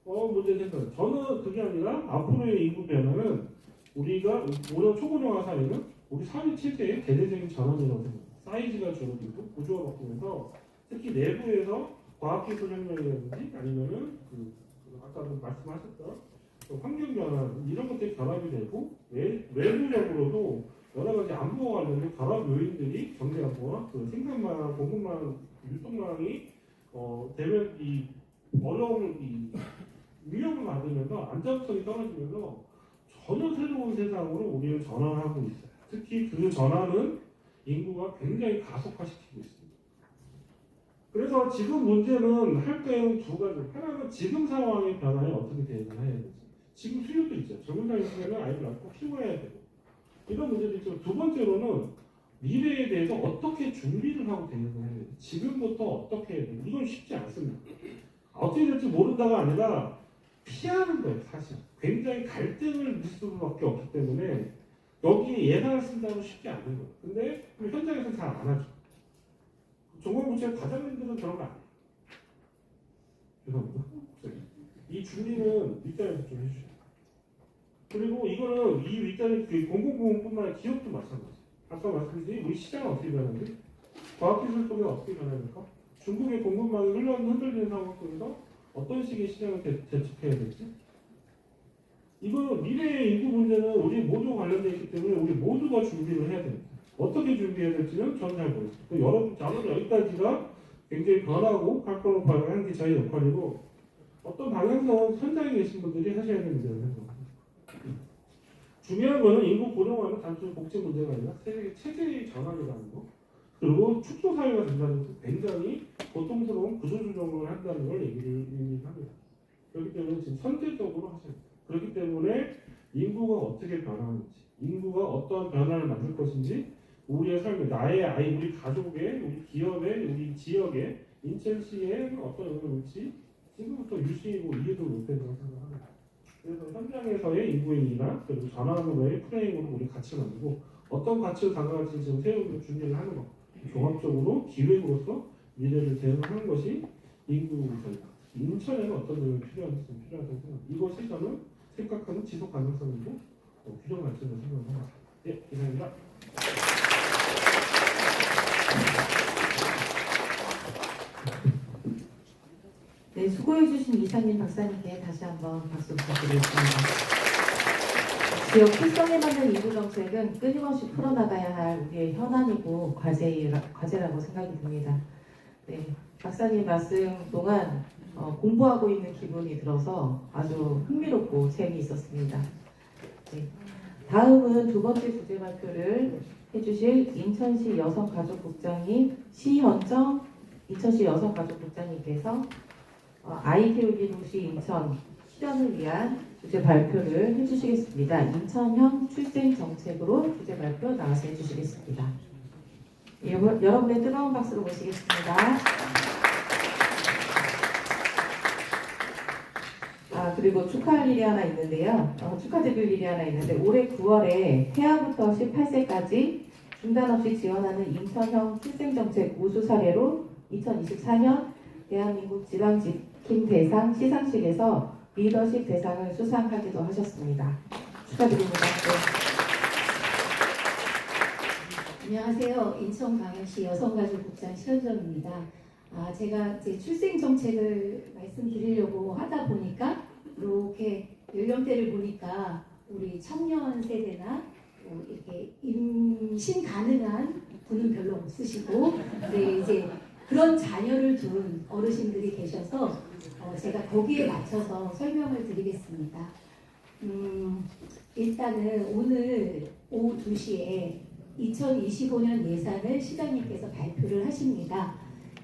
문제 생겨요. 저는 그게 아니라 앞으로의 인구 변화는 우리가 초고령화 사회는 우리 사회 체제의 대대적인 전환이라고 생각합니다. 사이즈가 줄어들고 구조가 바뀌면서 특히 내부에서 과학기술 혁명이라든지 아니면은 아까도 말씀하셨던 환경 변화 이런 것들이 결합이 되고 외부적으로도 여러 가지 안보와 관련된 결합 요인들이 경제 안보와 생산망, 공급망, 유통망이 되면 위험을 받으면서 안정성이 떨어지면서 전혀 새로운 세상으로 우리는 전환하고 있어요. 특히 그 전환은 인구가 굉장히 가속화시키고 있습니다. 그래서 지금 문제는 할 때는 두 가지. 하나는 지금 상황의 변화에 어떻게 대응을 해야 되지. 지금 수요도 있죠. 젊은 나이에는 아이를 낳고 키워야 되고 이런 문제도 있지만 두 번째로는 미래에 대해서 어떻게 준비를 하고 대응을 해야 되지. 지금부터 어떻게 해야 되지. 이건 쉽지 않습니다. 어떻게 될지 모른다가 아니라 피하는 거예요, 사실. 굉장히 갈등을 줄 수밖에 없기 때문에 여기에 예산을 쓴다고 쉽지 않은 거예요. 근데 현장에서 잘 안 하죠. 정보부처의 과장님들은 그런 거 안 해요. 죄송합니다. 이 준비는 윗단에서 좀 해주셔요. 그리고 이거는 이 윗단의 공공부문뿐만 아니라 기업도 마찬가지예요. 아까 말씀드린 우리 시장은 어떻게 변하는지, 과학기술 쪽에 어떻게 변합니까? 중국의 공급망이 흔들리는 상황 속에서 어떤 식의 시장을 대책해야 될지. 이거 미래의 인구 문제는 우리 모두 관련되어 있기 때문에 우리 모두가 준비를 해야 됩니다. 어떻게 준비해야 될지는 저는 잘 모르겠어요. 여러분, 저는 여기까지가 굉장히 변하고 칼럼파를 하는 게 저희 역할이고, 어떤 방향성은 현장에 계신 분들이 하셔야 되는 문제라고 생각합니다. 중요한 거는 인구 고령화는 단순히 복지 문제가 아니라 세계 체제의 전환이라는 거, 그리고 축소 사회가 된다는 것은 굉장히 고통스러운 구조조정을 한다는 걸 얘기를 합니다. 그렇기 때문에 지금 선제적으로 하셔야 돼요. 그렇기 때문에 인구가 어떻게 변하는지, 인구가 어떠한 변화를 만들 것인지, 우리의 삶에, 나의 아이, 우리 가족의, 우리 기업의, 우리 지역의, 인천시에 어떤 영향을 올지 지금부터 유심히고 이해도 못된다고 생각합니다. 그래서 현장에서의 인구인이나 그리고 전환으로의 프레임으로 우리 가치를 만들고 어떤 가치를 당할지 지금 세우고 준비를 하는 것, 종합적으로 기획으로서 미래를 대응하는 것이 인구 전략. 인천에는 어떤 점이 필요한다고 생각합니다. 이것이 저는 생각하는 지속 가능성이고 균형 관점을 생각합니다. 예, 이상입니다. 네, 수고해주신 이사님, 박사님께 다시 한번 박수 부탁드리겠습니다. 지역 특성에 맞는 인구 정책은 끊임없이 풀어나가야 할 우리의 현안이고 과제라고 생각이 듭니다. 네, 박사님 말씀 동안 공부하고 있는 기분이 들어서 아주 흥미롭고 재미있었습니다. 네, 다음은 두 번째 주제 발표를 해주실 인천시 여성가족국장님 시현정 인천시 여성가족국장님께서 아이 키우기 도시 인천 실현을 위한 주제 발표를 해주시겠습니다. 인천형 출생 정책으로 주제 발표 나와서 해주시겠습니다. 여러분의 뜨거운 박수로 모시겠습니다. 그리고 축하할 일이 하나 있는데요. 축하드릴 일이 하나 있는데 올해 9월에 태아부터 18세까지 중단 없이 지원하는 인천형 출생정책 우수 사례로 2024년 대한민국 지방지킴 대상 시상식에서 리더십 대상을 수상하기도 하셨습니다. 축하드립니다. 네. 안녕하세요. 인천광역시 여성가족국장 시현정입니다. 제가 제 출생정책을 말씀드리려고 하다 보니까 이렇게 연령대를 보니까 우리 청년 세대나 이렇게 임신 가능한 분은 별로 없으시고, 네, 이제 그런 자녀를 둔 어르신들이 계셔서 제가 거기에 맞춰서 설명을 드리겠습니다. 일단은 오늘 오후 2시에 2025년 예산을 시장님께서 발표를 하십니다.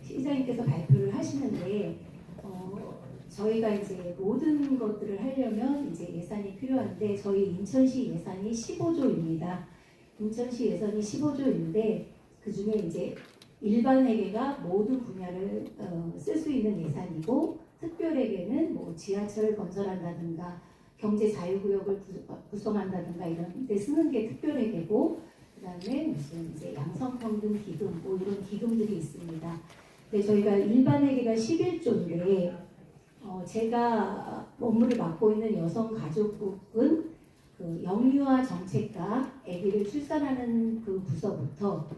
시장님께서 발표를 하시는데 저희가 이제 모든 것들을 하려면 이제 예산이 필요한데 저희 인천시 예산이 15조입니다. 인천시 예산이 15조인데 그 중에 이제 일반회계가 모든 분야를 쓸 수 있는 예산이고 특별회계는 뭐 지하철을 건설한다든가 경제 자유구역을 구성한다든가 이런 데 쓰는 게 특별회계고, 그다음에 무슨 이제 양성평등 기금 뭐 이런 기금들이 있습니다. 근데 저희가 일반회계가 11조인데 제가 업무를 맡고 있는 여성가족국은 그 영유아 정책과 아기를 출산하는 그 부서부터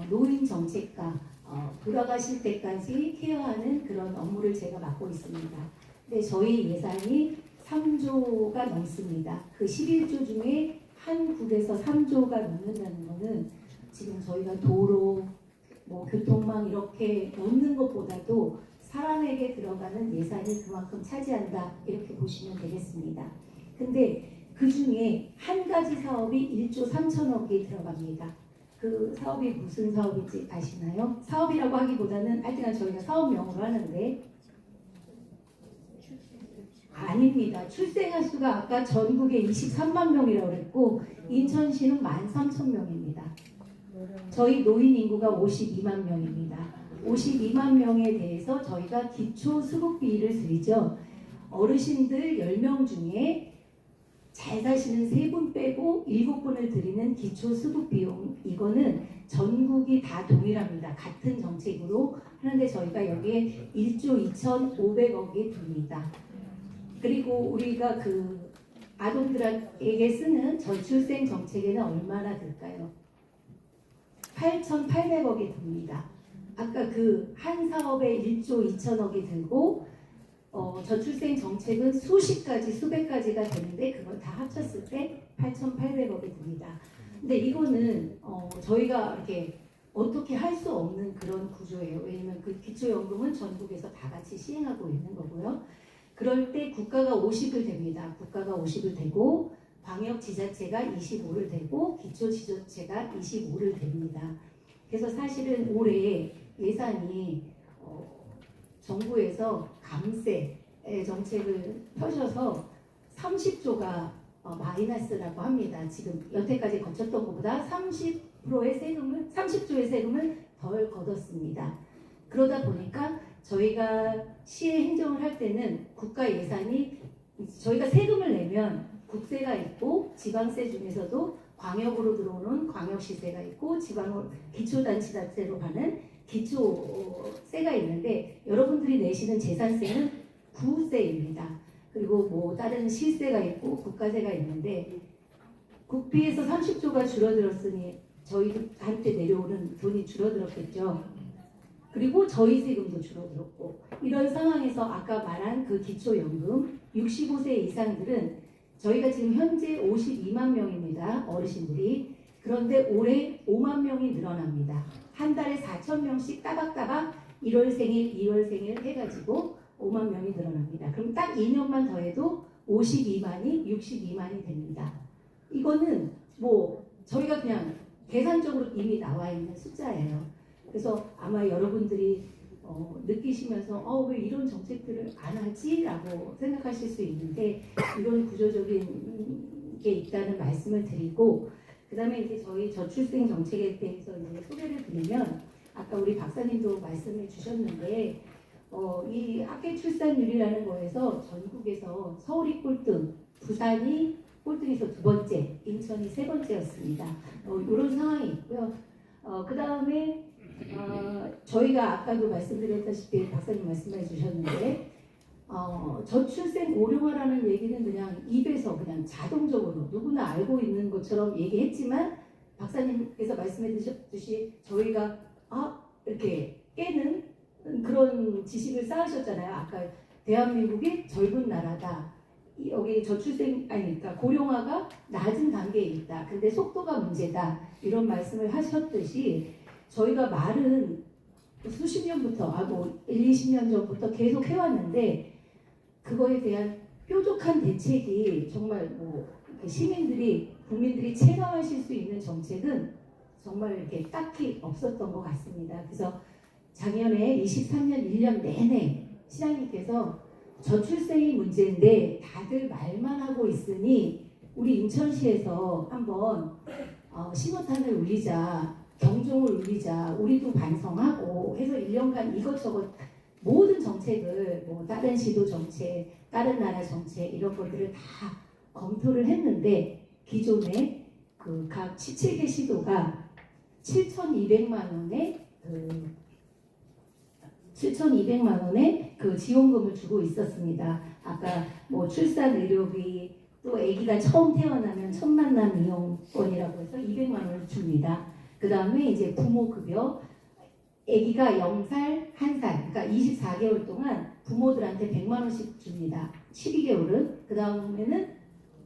노인 정책과 돌아가실 때까지 케어하는 그런 업무를 제가 맡고 있습니다. 근데 저희 예산이 3조가 넘습니다. 그 11조 중에 한 국에서 3조가 넘는다는 거는 지금 저희가 도로, 뭐 교통망 이렇게 넣는 것보다도 사람에게 들어가는 예산이 그만큼 차지한다, 이렇게 보시면 되겠습니다. 근데 그 중에 한 가지 사업이 1조 3천억이 들어갑니다. 그 사업이 무슨 사업인지 아시나요? 사업이라고 하기보다는 하여튼 저희가 사업명으로 하는데 아닙니다. 출생아 수가 아까 전국에 23만 명이라고 그랬고 인천시는 13,000명입니다. 저희 노인 인구가 52만 명입니다. 52만 명에 대해서 저희가 기초 수급비를 드리죠. 어르신들 10명 중에 잘 사시는 3분 빼고 7분을 드리는 기초수급 비용, 이거는 전국이 다 동일합니다. 같은 정책으로 하는데 저희가 여기에 1조 2,500억이 듭니다. 그리고 우리가 그 아동들에게 쓰는 저출생 정책에는 얼마나 들까요? 8,800억이 듭니다. 아까 그 한 사업에 1조 2천억이 들고 저출생 정책은 수십 가지, 수백 가지가 되는데 그걸 다 합쳤을 때 8,800억이 듭니다. 근데 이거는 저희가 이렇게 어떻게 할 수 없는 그런 구조예요. 왜냐면 그 기초연금은 전국에서 다 같이 시행하고 있는 거고요. 그럴 때 국가가 50을 됩니다. 국가가 50을 되고 광역지자체가 25를 되고 기초지자체가 25를 됩니다. 그래서 사실은 올해 예산이 정부에서 감세 정책을 펴셔서 30조가 마이너스라고 합니다. 지금 여태까지 거쳤던 것보다 30%의 세금을 30조의 세금을 덜 걷었습니다. 그러다 보니까 저희가 시의 행정을 할 때는 국가 예산이 저희가 세금을 내면 국세가 있고 지방세 중에서도 광역으로 들어오는 광역시세가 있고 지방 기초단체자체로 가는 기초세가 있는데 여러분들이 내시는 재산세는 구세입니다. 그리고 뭐 다른 시세가 있고 국가세가 있는데 국비에서 30조가 줄어들었으니 저희한테 내려오는 돈이 줄어들었겠죠. 그리고 저희 세금도 줄어들었고 이런 상황에서 아까 말한 그 기초연금 65세 이상들은 저희가 지금 현재 52만 명입니다. 어르신들이. 그런데 올해 5만 명이 늘어납니다. 한 달에 4천 명씩 따박따박 1월 생일, 2월 생일 해가지고 5만 명이 늘어납니다. 그럼 딱 2년만 더해도 52만이 62만이 됩니다. 이거는 뭐 저희가 그냥 계산적으로 이미 나와 있는 숫자예요. 그래서 아마 여러분들이 느끼시면서 왜 이런 정책들을 안 하지? 라고 생각하실 수 있는데 이런 구조적인 게 있다는 말씀을 드리고 그 다음에 이제 저희 저출생 정책에 대해서 이제 소개를 드리면 아까 우리 박사님도 말씀을 주셨는데 이 학계 출산율이라는 거에서 전국에서 서울이 꼴등, 부산이 꼴등에서 2번째, 인천이 3번째였습니다. 이런 상황이 있고요. 그 다음에 저희가 아까도 말씀드렸다시피 박사님 말씀해 주셨는데 저출생 고령화라는 얘기는 그냥 입에서 그냥 자동적으로 누구나 알고 있는 것처럼 얘기했지만 박사님께서 말씀해 주셨듯이 저희가 이렇게 깨는 그런 지식을 쌓으셨잖아요. 아까 대한민국이 젊은 나라다. 여기 그러니까 고령화가 낮은 단계에 있다. 근데 속도가 문제다. 이런 말씀을 하셨듯이 저희가 말은 수십 년부터, 1, 20년 전부터 계속 해왔는데 그거에 대한 뾰족한 대책이 정말 국민들이 체감하실 수 있는 정책은 정말 이렇게 딱히 없었던 것 같습니다. 그래서 작년에 23년 1년 내내 시장님께서 저출생이 문제인데 다들 말만 하고 있으니 우리 인천시에서 한번 신호탄을 울리자, 경종을 울리자, 우리도 반성하고 해서 1년간 이것저것 모든 정책을 다른 시도 정책, 다른 나라 정책 이런 것들을 다 검토를 했는데 기존에 그 각 17개 시도가 7,200만 원의 그 지원금을 주고 있었습니다. 아까 출산 의료비 또 아기가 처음 태어나면 첫 만남 이용권이라고 해서 200만 원을 줍니다. 그 다음에 이제 부모급여 아기가 0살, 1살 그러니까 24개월 동안 부모들한테 100만 원씩 줍니다. 12개월은 그 다음에는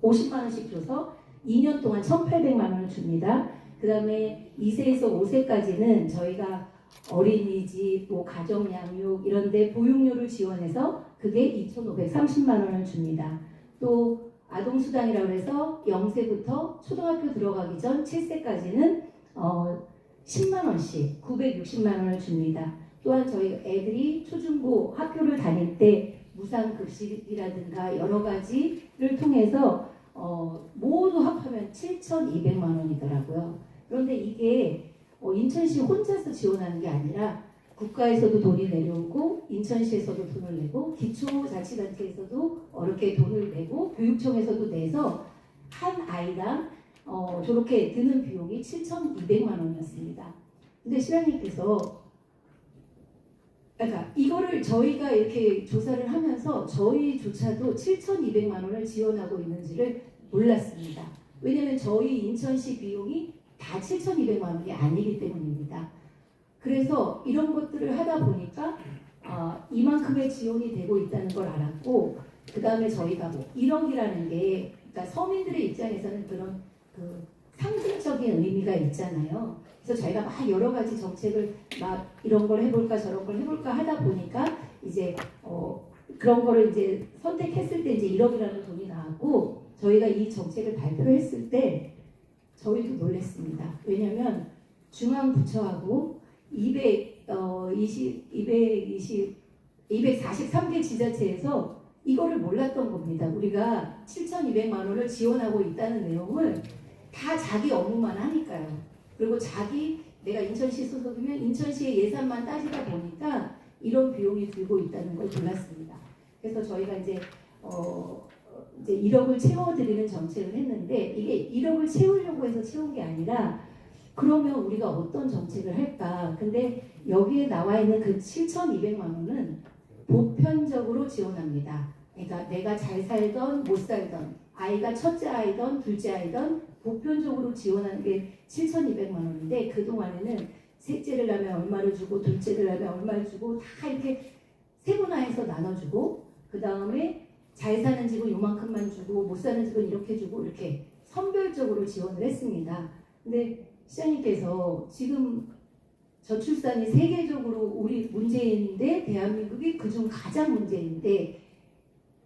50만 원씩 줘서 2년 동안 1,800만 원을 줍니다. 그 다음에 2세에서 5세까지는 저희가 어린이집, 가정양육 이런 데 보육료를 지원해서 그게 2,530만 원을 줍니다. 또 아동수당이라고 해서 0세부터 초등학교 들어가기 전 7세까지는 10만 원씩 960만 원을 줍니다. 또한 저희 애들이 초중고 학교를 다닐 때 무상급식이라든가 여러 가지를 통해서 모두 합하면 7,200만 원이더라고요. 그런데 이게 인천시 혼자서 지원하는 게 아니라 국가에서도 돈이 내려오고 인천시에서도 돈을 내고 기초자치단체에서도 어렵게 돈을 내고 교육청에서도 내서 한 아이당 저렇게 드는 비용이 7,200만 원이었습니다. 근데 시장님께서 그러니까 이거를 저희가 이렇게 조사를 하면서 저희조차도 7,200만 원을 지원하고 있는지를 몰랐습니다. 왜냐하면 저희 인천시 비용이 다 7,200만 원이 아니기 때문입니다. 그래서 이런 것들을 하다 보니까 이만큼의 지원이 되고 있다는 걸 알았고, 그 다음에 저희가 뭐 1억이라는 게 그러니까 서민들의 입장에서는 그런 그 상징적인 의미가 있잖아요. 그래서 저희가 막 여러 가지 정책을 막 이런 걸 해볼까 저런 걸 해볼까 하다 보니까 이제 그런 거를 이제 선택했을 때 이제 1억이라는 돈이 나왔고, 저희가 이 정책을 발표했을 때 저희도 놀랐습니다. 왜냐하면 중앙부처하고 243개 지자체에서 이거를 몰랐던 겁니다. 우리가 7,200만 원을 지원하고 있다는 내용을 다 자기 업무만 하니까요. 그리고 내가 인천시 소속이면 인천시의 예산만 따지다 보니까 이런 비용이 들고 있다는 걸 몰랐습니다. 그래서 저희가 이제 1억을 채워드리는 정책을 했는데, 이게 1억을 채우려고 해서 채운 게 아니라 그러면 우리가 어떤 정책을 할까? 근데 여기에 나와 있는 그 7,200만 원은 보편적으로 지원합니다. 그러니까 내가 잘 살던 못 살던, 아이가 첫째 아이던 둘째 아이던 보편적으로 지원하는 게 7,200만 원인데, 그동안에는 셋째를 낳으면 얼마를 주고 둘째를 낳으면 얼마를 주고 다 이렇게 세분화해서 나눠주고, 그 다음에 잘 사는 집은 요만큼만 주고 못 사는 집은 이렇게 주고 이렇게 선별적으로 지원을 했습니다. 근데 시장님께서 지금 저출산이 세계적으로 우리 문제인데 대한민국이 그중 가장 문제인데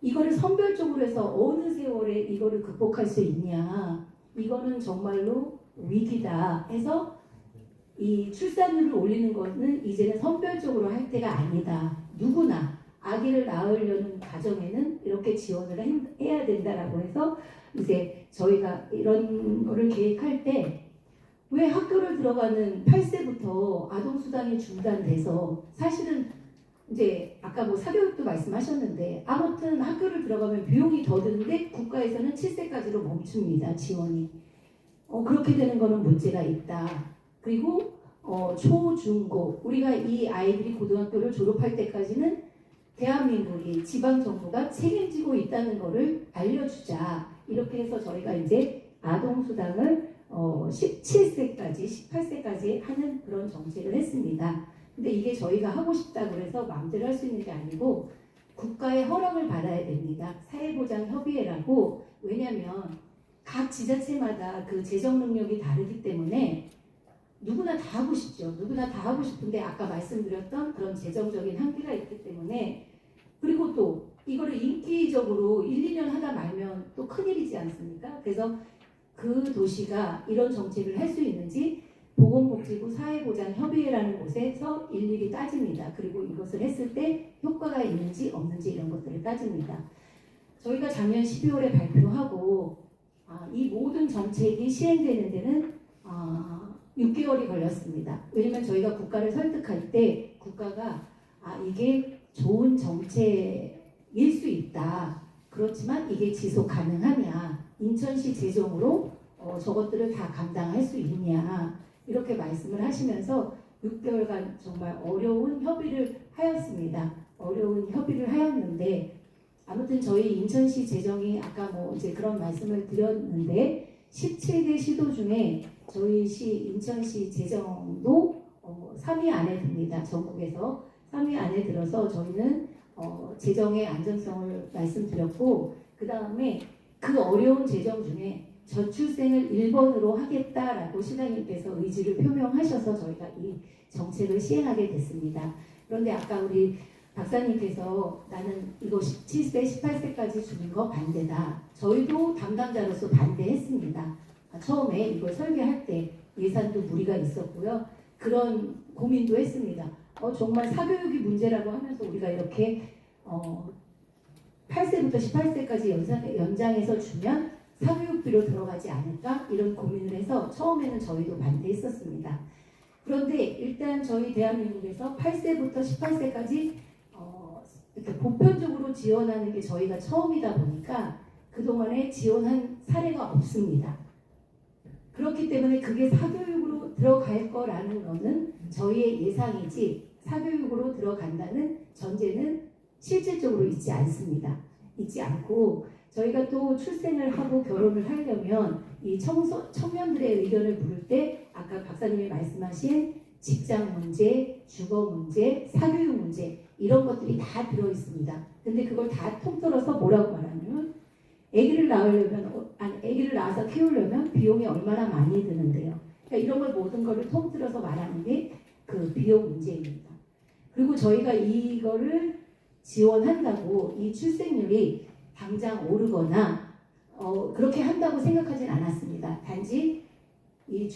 이거를 선별적으로 해서 어느 세월에 이거를 극복할 수 있냐, 이거는 정말로 위기다 해서 이 출산율을 올리는 것은 이제는 선별적으로 할 때가 아니다. 누구나 아기를 낳으려는 가정에는 이렇게 지원을 해야 된다라고 해서 이제 저희가 이런 거를 계획할 때, 왜 학교를 들어가는 8세부터 아동수당이 중단돼서, 사실은 이제 아까 뭐 사교육도 말씀하셨는데 아무튼 학교를 들어가면 비용이 더 드는데 국가에서는 7세까지로 멈춥니다. 지원이. 그렇게 되는 거는 문제가 있다. 그리고 초, 중, 고 우리가 이 아이들이 고등학교를 졸업할 때까지는 대한민국이 지방정부가 책임지고 있다는 거를 알려주자. 이렇게 해서 저희가 이제 아동수당을 17세까지, 18세까지 하는 그런 정책을 했습니다. 근데 이게 저희가 하고 싶다 그래서 마음대로 할 수 있는 게 아니고 국가의 허락을 받아야 됩니다. 사회보장협의회라고. 왜냐하면 각 지자체마다 그 재정 능력이 다르기 때문에 누구나 다 하고 싶죠. 누구나 다 하고 싶은데 아까 말씀드렸던 그런 재정적인 한계가 있기 때문에, 그리고 또 이거를 인기적으로 1, 2년 하다 말면 또 큰일이지 않습니까? 그래서 그 도시가 이런 정책을 할 수 있는지 보건복지부 사회보장협의회라는 곳에서 일일이 따집니다. 그리고 이것을 했을 때 효과가 있는지 없는지 이런 것들을 따집니다. 저희가 작년 12월에 발표하고 이 모든 정책이 시행되는 데는 6개월이 걸렸습니다. 왜냐면 저희가 국가를 설득할 때 국가가 이게 좋은 정책일 수 있다. 그렇지만 이게 지속 가능하냐, 인천시 재정으로 저것들을 다 감당할 수 있냐, 이렇게 말씀을 하시면서 6개월간 정말 어려운 협의를 하였습니다. 어려운 협의를 하였는데, 아무튼 저희 인천시 재정이 아까 뭐 이제 그런 말씀을 드렸는데 17개 시도 중에 저희 시 인천시 재정도 3위 안에 듭니다. 전국에서 3위 안에 들어서 저희는 재정의 안전성을 말씀드렸고, 그 다음에 그 어려운 재정 중에 저출생을 1번으로 하겠다라고 시장님께서 의지를 표명하셔서 저희가 이 정책을 시행하게 됐습니다. 그런데 아까 우리 박사님께서 나는 이거 17세, 18세까지 주는 거 반대다. 저희도 담당자로서 반대했습니다. 처음에 이걸 설계할 때 예산도 무리가 있었고요. 그런 고민도 했습니다. 정말 사교육이 문제라고 하면서 우리가 이렇게 8세부터 18세까지 연장해서 주면 사교육비로 들어가지 않을까? 이런 고민을 해서 처음에는 저희도 반대했었습니다. 그런데 일단 저희 대한민국에서 8세부터 18세까지 이렇게 보편적으로 지원하는 게 저희가 처음이다 보니까 그동안에 지원한 사례가 없습니다. 그렇기 때문에 그게 사교육으로 들어갈 거라는 거는 저희의 예상이지 사교육으로 들어간다는 전제는 실질적으로 있지 않습니다. 있지 않고 저희가 또 출생을 하고 결혼을 하려면 이 청년들의 의견을 물을 때 아까 박사님이 말씀하신 직장 문제, 주거 문제, 사교육 문제 이런 것들이 다 들어 있습니다. 근데 그걸 다 통틀어서 뭐라고 말하냐면 아기를 낳아서 키우려면 비용이 얼마나 많이 드는데요. 그러니까 이런 걸 모든 거를 통틀어서 말하는 게 그 비용 문제입니다. 그리고 저희가 이거를 지원한다고 이 출생률이 당장 오르거나 그렇게 한다고 생각하진 않았습니다. 단지 이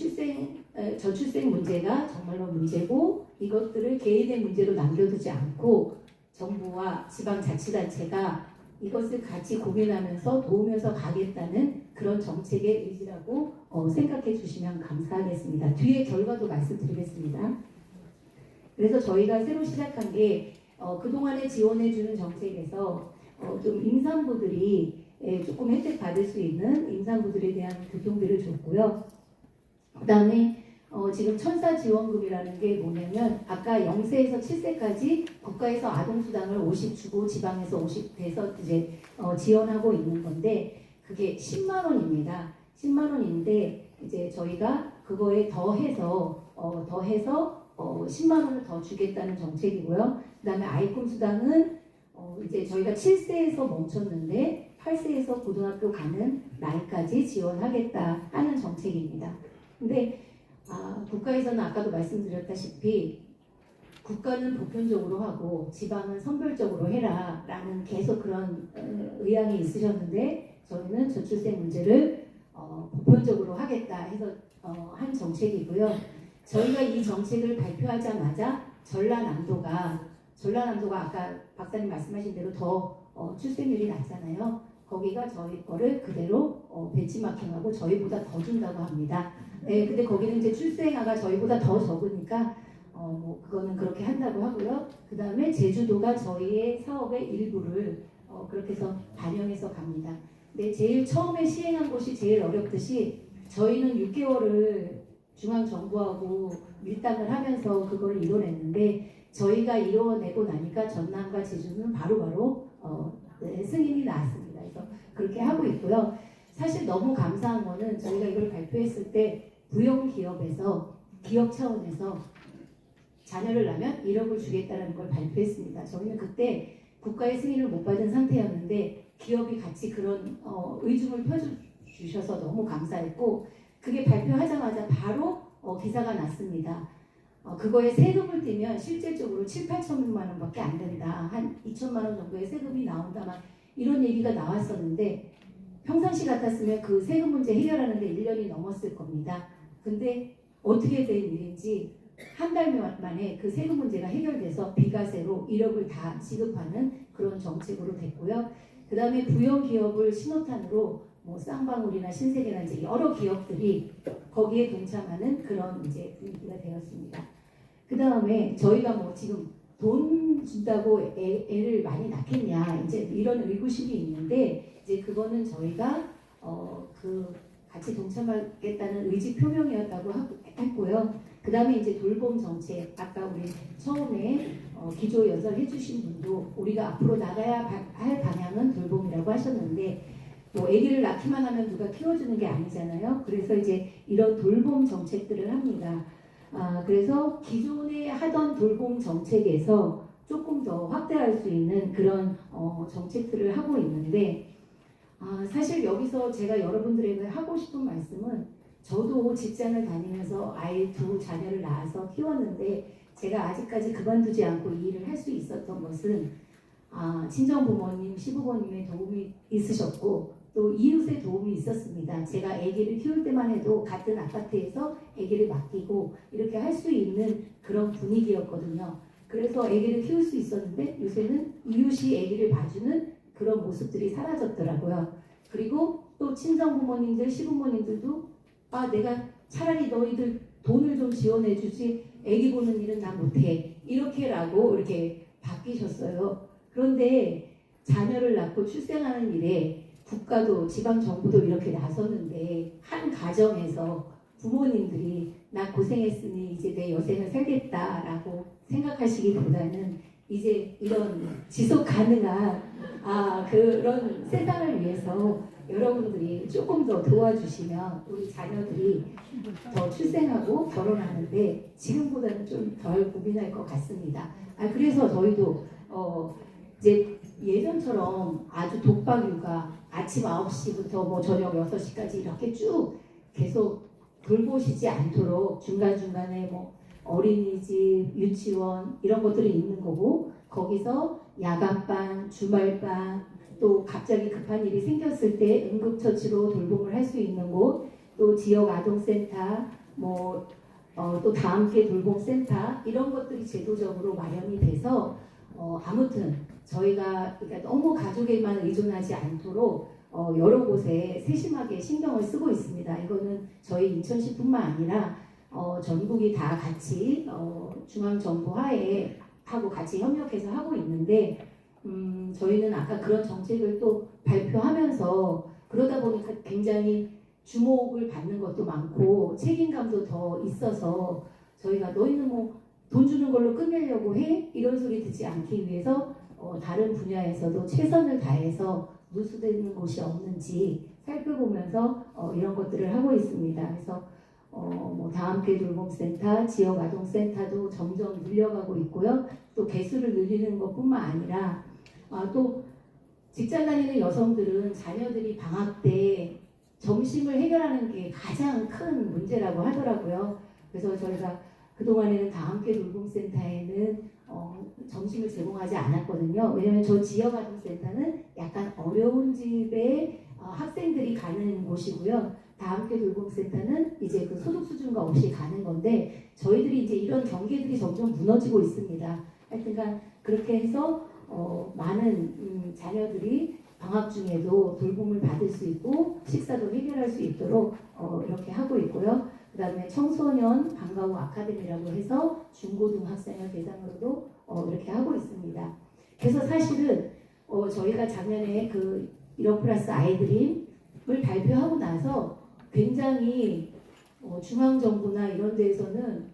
저출생 문제가 정말로 문제고 이것들을 개인의 문제로 남겨두지 않고 정부와 지방자치단체가 이것을 같이 고민하면서 도우면서 가겠다는 그런 정책의 의지라고 생각해 주시면 감사하겠습니다. 뒤에 결과도 말씀드리겠습니다. 그래서 저희가 새로 시작한 게 그동안에 지원해주는 정책에서 좀 임산부들이 조금 혜택 받을 수 있는 임산부들에 대한 교통비를 줬고요. 그 다음에 지금 천사지원금이라는 게 뭐냐면 아까 0세에서 7세까지 국가에서 아동수당을 50 주고 지방에서 50 돼서 이제 지원하고 있는 건데 그게 10만 원입니다. 10만 원인데 이제 저희가 그거에 더해서 10만 원을 더 주겠다는 정책이고요. 그 다음에 아이콘 수당은 이제 저희가 7세에서 멈췄는데 8세에서 고등학교 가는 나이까지 지원하겠다 하는 정책입니다. 근데 국가에서는 아까도 말씀드렸다시피 국가는 보편적으로 하고 지방은 선별적으로 해라 라는 계속 그런 의향이 있으셨는데 저희는 저출생 문제를 보편적으로 하겠다 해서 한 정책이고요. 저희가 이 정책을 발표하자마자 전라남도가 아까 박사님 말씀하신 대로 더 출생률이 낮잖아요. 거기가 저희 거를 그대로 벤치마킹하고 저희보다 더 준다고 합니다. 네, 근데 거기는 이제 출생아가 저희보다 더 적으니까 뭐 그거는 그렇게 한다고 하고요. 그 다음에 제주도가 저희의 사업의 일부를 그렇게 해서 반영해서 갑니다. 근데 제일 처음에 시행한 곳이 제일 어렵듯이 저희는 6개월을 중앙정부하고 밀당을 하면서 그걸 이뤄냈는데 저희가 이뤄내고 나니까 전남과 제주는 바로바로 승인이 나왔습니다. 그래서 그렇게 하고 있고요. 사실 너무 감사한 거는 저희가 이걸 발표했을 때 부용기업에서 기업 차원에서 자녀를 낳으면 1억을 주겠다는 걸 발표했습니다. 저희는 그때 국가의 승인을 못 받은 상태였는데 기업이 같이 그런 의중을 펴주셔서 너무 감사했고 그게 발표하자마자 바로 기사가 났습니다. 그거에 세금을 떼면 실질적으로 7, 8천만 원밖에 안 된다. 한 2천만 원 정도의 세금이 나온다. 막 이런 얘기가 나왔었는데 평상시 같았으면 그 세금 문제 해결하는데 1년이 넘었을 겁니다. 근데 어떻게 된 일인지 한 달 만에 그 세금 문제가 해결돼서 비과세로 1억을 다 지급하는 그런 정책으로 됐고요. 그 다음에 부영기업을 신호탄으로 뭐 쌍방울이나 신세계나 이제 여러 기업들이 거기에 동참하는 그런 이제 분위기가 되었습니다. 그 다음에 저희가 뭐 지금 돈 준다고 애를 많이 낳겠냐 이제 이런 의구심이 있는데 이제 그거는 저희가 같이 동참하겠다는 의지 표명이었다고 했고요. 그 다음에 이제 돌봄 정책 아까 우리 처음에 기조 연설 해주신 분도 우리가 앞으로 나가야 할 방향은 돌봄이라고 하셨는데 뭐 아기를 낳기만 하면 누가 키워주는 게 아니잖아요. 그래서 이제 이런 돌봄 정책들을 합니다. 그래서 기존에 하던 돌봄 정책에서 조금 더 확대할 수 있는 그런 정책들을 하고 있는데 사실 여기서 제가 여러분들에게 하고 싶은 말씀은 저도 직장을 다니면서 아이 두 자녀를 낳아서 키웠는데 제가 아직까지 그만두지 않고 이 일을 할 수 있었던 것은 친정부모님, 시부모님의 도움이 있으셨고 또 이웃의 도움이 있었습니다. 제가 아기를 키울 때만 해도 같은 아파트에서 아기를 맡기고 이렇게 할 수 있는 그런 분위기였거든요. 그래서 아기를 키울 수 있었는데 요새는 이웃이 아기를 봐주는 그런 모습들이 사라졌더라고요. 그리고 또 친정부모님들, 시부모님들도 내가 차라리 너희들 돈을 좀 지원해 주지 애기 보는 일은 나 못해 이렇게라고 이렇게 바뀌셨어요. 그런데 자녀를 낳고 출생하는 일에 국가도 지방 정부도 이렇게 나섰는데 한 가정에서 부모님들이 나 고생했으니 이제 내 여생을 살겠다라고 생각하시기보다는 이제 이런 지속 가능한 그런 세상을 위해서 여러분들이 조금 더 도와주시면 우리 자녀들이 더 출생하고 결혼하는데 지금보다는 좀 덜 고민할 것 같습니다. 그래서 저희도 이제 예전처럼 아주 독박 육아 아침 9시부터 뭐 저녁 6시까지 이렇게 쭉 계속 돌보시지 않도록 중간중간에 뭐 어린이집, 유치원 이런 것들이 있는 거고 거기서 야간반, 주말반 또 갑자기 급한 일이 생겼을 때 응급처치로 돌봄을 할 수 있는 곳 또 지역 아동센터 또 다함께 돌봄센터 이런 것들이 제도적으로 마련이 돼서 아무튼 저희가 그러니까 너무 가족에만 의존하지 않도록 여러 곳에 세심하게 신경을 쓰고 있습니다. 이거는 저희 인천시뿐만 아니라 전국이 다 같이 중앙정부 하에 하고 같이 협력해서 하고 있는데 저희는 아까 그런 정책을 또 발표하면서 그러다 보니까 굉장히 주목을 받는 것도 많고 책임감도 더 있어서 저희가 너희는 뭐 돈 주는 걸로 끝내려고 해? 이런 소리 듣지 않기 위해서 다른 분야에서도 최선을 다해서 누수되는 곳이 없는지 살펴보면서 이런 것들을 하고 있습니다. 그래서 다함께 돌봄센터, 지역 아동센터도 점점 늘려가고 있고요. 또 개수를 늘리는 것뿐만 아니라 또 직장 다니는 여성들은 자녀들이 방학 때 점심을 해결하는 게 가장 큰 문제라고 하더라고요. 그래서 저희가 그동안에는 다함께 돌봄센터에는 점심을 제공하지 않았거든요. 왜냐하면 저 지역 아동센터는 약간 어려운 집에 학생들이 가는 곳이고요. 다함께 돌봄센터는 이제 그 소득 수준과 없이 가는 건데 저희들이 이제 이런 경계들이 점점 무너지고 있습니다. 하여튼간 그렇게 해서 많은 자녀들이 방학 중에도 돌봄을 받을 수 있고 식사도 해결할 수 있도록 이렇게 하고 있고요. 그 다음에 청소년 방과 후 아카데미라고 해서 중고등학생을 대상으로도 이렇게 하고 있습니다. 그래서 사실은 저희가 작년에 그 1억 플러스 아이드림을 발표하고 나서 굉장히 중앙정부나 이런 데에서는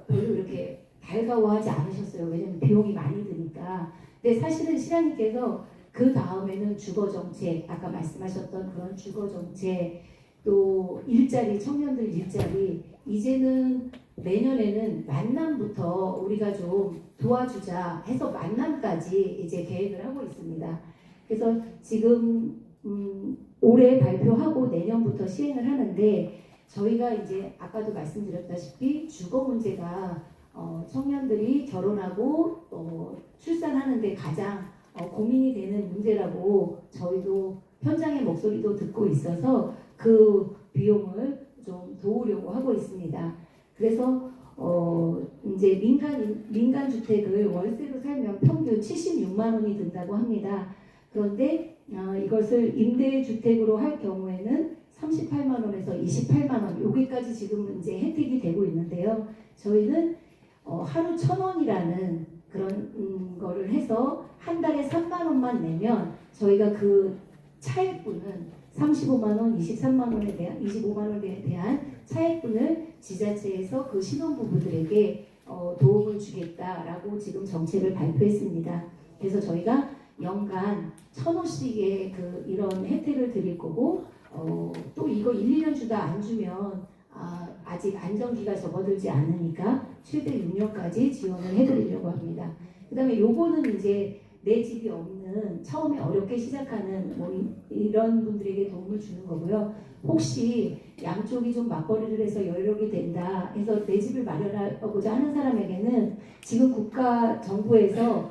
별로 이렇게 달가워하지 않으셨어요. 왜냐면 비용이 많이 드니까. 근데 사실은 시장님께서 그 다음에는 주거정책, 아까 말씀하셨던 그런 주거정책, 또 일자리, 청년들 일자리, 이제는 내년에는 만남부터 우리가 좀 도와주자 해서 만남까지 이제 계획을 하고 있습니다. 그래서 지금 올해 발표하고 내년부터 시행을 하는데 저희가 이제 아까도 말씀드렸다시피 주거 문제가 청년들이 결혼하고 출산하는데 가장 고민이 되는 문제라고 저희도 현장의 목소리도 듣고 있어서 그 비용을 좀 도우려고 하고 있습니다. 그래서 이제 민간 주택을 월세로 살면 평균 76만 원이 든다고 합니다. 그런데 이것을 임대주택으로 할 경우에는 38만 원에서 28만 원 여기까지 지금 이제 혜택이 되고 있는데요. 저희는 하루 1,000원이라는 그런 거를 해서 한 달에 3만 원만 내면 저희가 그 차액분은 35만 원, 23만 원에 대한 25만 원에 대한 차액분을 지자체에서 그 신혼부부들에게 도움을 주겠다라고 지금 정책을 발표했습니다. 그래서 저희가 연간 1,000원씩의 그 이런 혜택을 드릴 거고 또 이거 1, 2년 주다 안 주면 아직 안정기가 접어들지 않으니까 최대 6년까지 지원을 해드리려고 합니다. 그 다음에 요거는 이제 내 집이 없는 처음에 어렵게 시작하는 뭐 이런 분들에게 도움을 주는 거고요. 혹시 양쪽이 좀 맞벌이를 해서 여력이 된다 해서 내 집을 마련하고자 하는 사람에게는 지금 국가 정부에서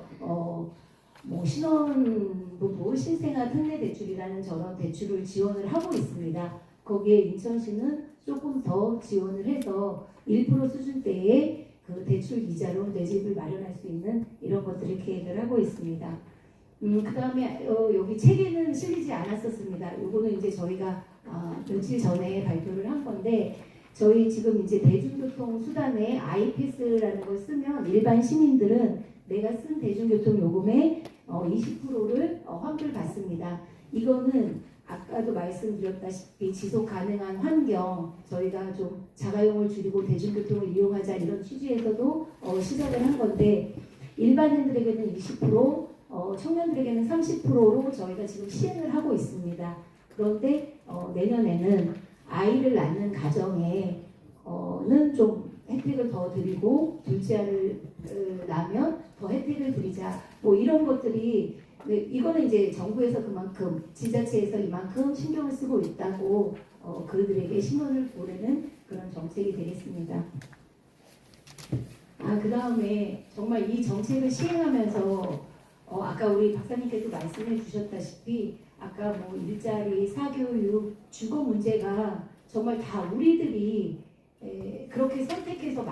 뭐 신혼부부 신생아 특례 대출이라는 저런 대출을 지원을 하고 있습니다. 거기에 인천시는 조금 더 지원을 해서 1% 수준대의 그 대출 이자로 내 집을 마련할 수 있는 이런 것들을 계획을 하고 있습니다. 그 다음에 여기 책에는 실리지 않았었습니다. 요거는 이제 저희가 며칠 전에 발표를 한 건데 저희 지금 이제 대중교통 수단에 아이패스라는 걸 쓰면 일반 시민들은 내가 쓴 대중교통 요금의 20%를 환불받습니다. 이거는 아까도 말씀드렸다시피 지속 가능한 환경, 저희가 좀 자가용을 줄이고 대중교통을 이용하자 이런 취지에서도 시작을 한 건데 일반인들에게는 20%, 청년들에게는 30%로 저희가 지금 시행을 하고 있습니다. 그런데 내년에는 아이를 낳는 가정에는 좀 혜택을 더 드리고 둘째 아이를 낳으면 더 혜택을 드리자 뭐 이런 것들이 이거는 이제 정부에서 그만큼 지자체에서 이만큼 신경을 쓰고 있다고 그들에게 신원을 보내는 그런 정책이 되겠습니다. 그 다음에 정말 이 정책을 시행하면서 아까 우리 박사님께서 말씀해 주셨다시피 아까 뭐 일자리, 사교육, 주거 문제가 정말 다 우리들이 그렇게 선택해서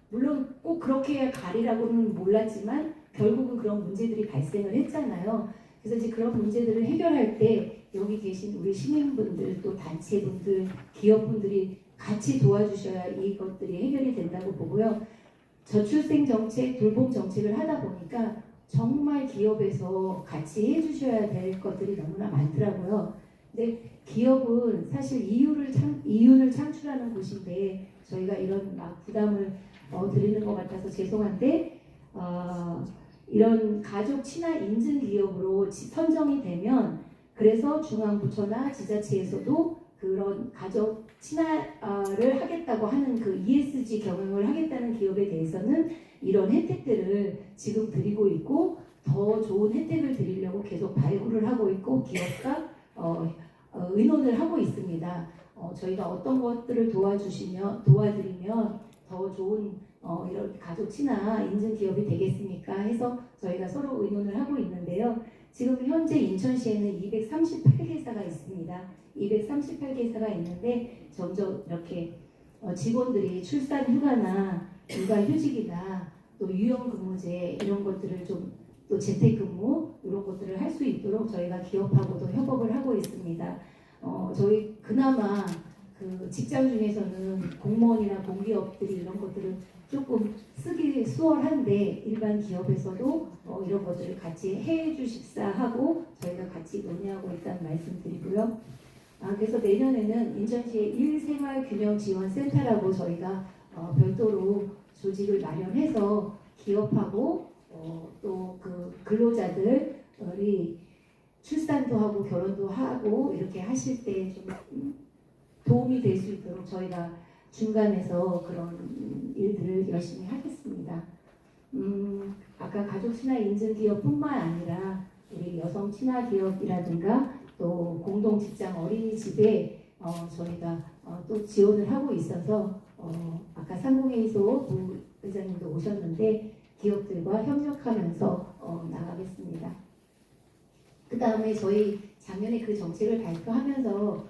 물론 꼭 그렇게 가리라고는 몰랐지만 결국은 그런 문제들이 발생을 했잖아요. 그래서 이제 그런 문제들을 해결할 때 여기 계신 우리 시민분들 또 단체분들, 기업분들이 같이 도와주셔야 이것들이 해결이 된다고 보고요. 저출생 정책, 돌봄 정책을 하다 보니까 정말 기업에서 같이 해주셔야 될 것들이 너무나 많더라고요. 근데 기업은 사실 이윤을 창출하는 곳인데 저희가 이런 막 부담을 드리는 것 같아서 죄송한데 이런 가족 친화 인증 기업으로 선정이 되면 그래서 중앙부처나 지자체에서도 그런 가족 친화를 하겠다고 하는 그 ESG 경영을 하겠다는 기업에 대해서는 이런 혜택들을 지금 드리고 있고 더 좋은 혜택을 드리려고 계속 발굴을 하고 있고 기업과 의논을 하고 있습니다. 저희가 어떤 것들을 도와드리면 더 좋은 이런 가족 친화 인증 기업이 되겠습니까? 해서 저희가 서로 의논을 하고 있는데요. 지금 현재 인천시에는 238개사가 있습니다. 238개사가 있는데 점점 이렇게 직원들이 출산 휴가나 육아휴직이나 또 유연근무제 이런 것들을 좀 또 재택근무 이런 것들을 할 수 있도록 저희가 기업하고도 협업을 하고 있습니다. 저희 그나마 그 직장 중에서는 공무원이나 공기업들이 이런 것들은 조금 쓰기 수월한데 일반 기업에서도 이런 것들을 같이 해주십사하고 저희가 같이 논의하고 있다는 말씀드리고요. 그래서 내년에는 인천시에 일생활균형지원센터라고 저희가 별도로 조직을 마련해서 기업하고 또 그 근로자들이 출산도 하고 결혼도 하고 이렇게 하실 때 좀 도움이 될 수 있도록 저희가 중간에서 그런 일들을 열심히 하겠습니다. 아까 가족 친화 인증 기업뿐만 아니라 우리 여성 친화 기업이라든가 또 공동 직장 어린이집에 저희가 또 지원을 하고 있어서 아까 상공회의소 부회장님도 오셨는데 기업들과 협력하면서 나가겠습니다. 그 다음에 저희 작년에 그 정책을 발표하면서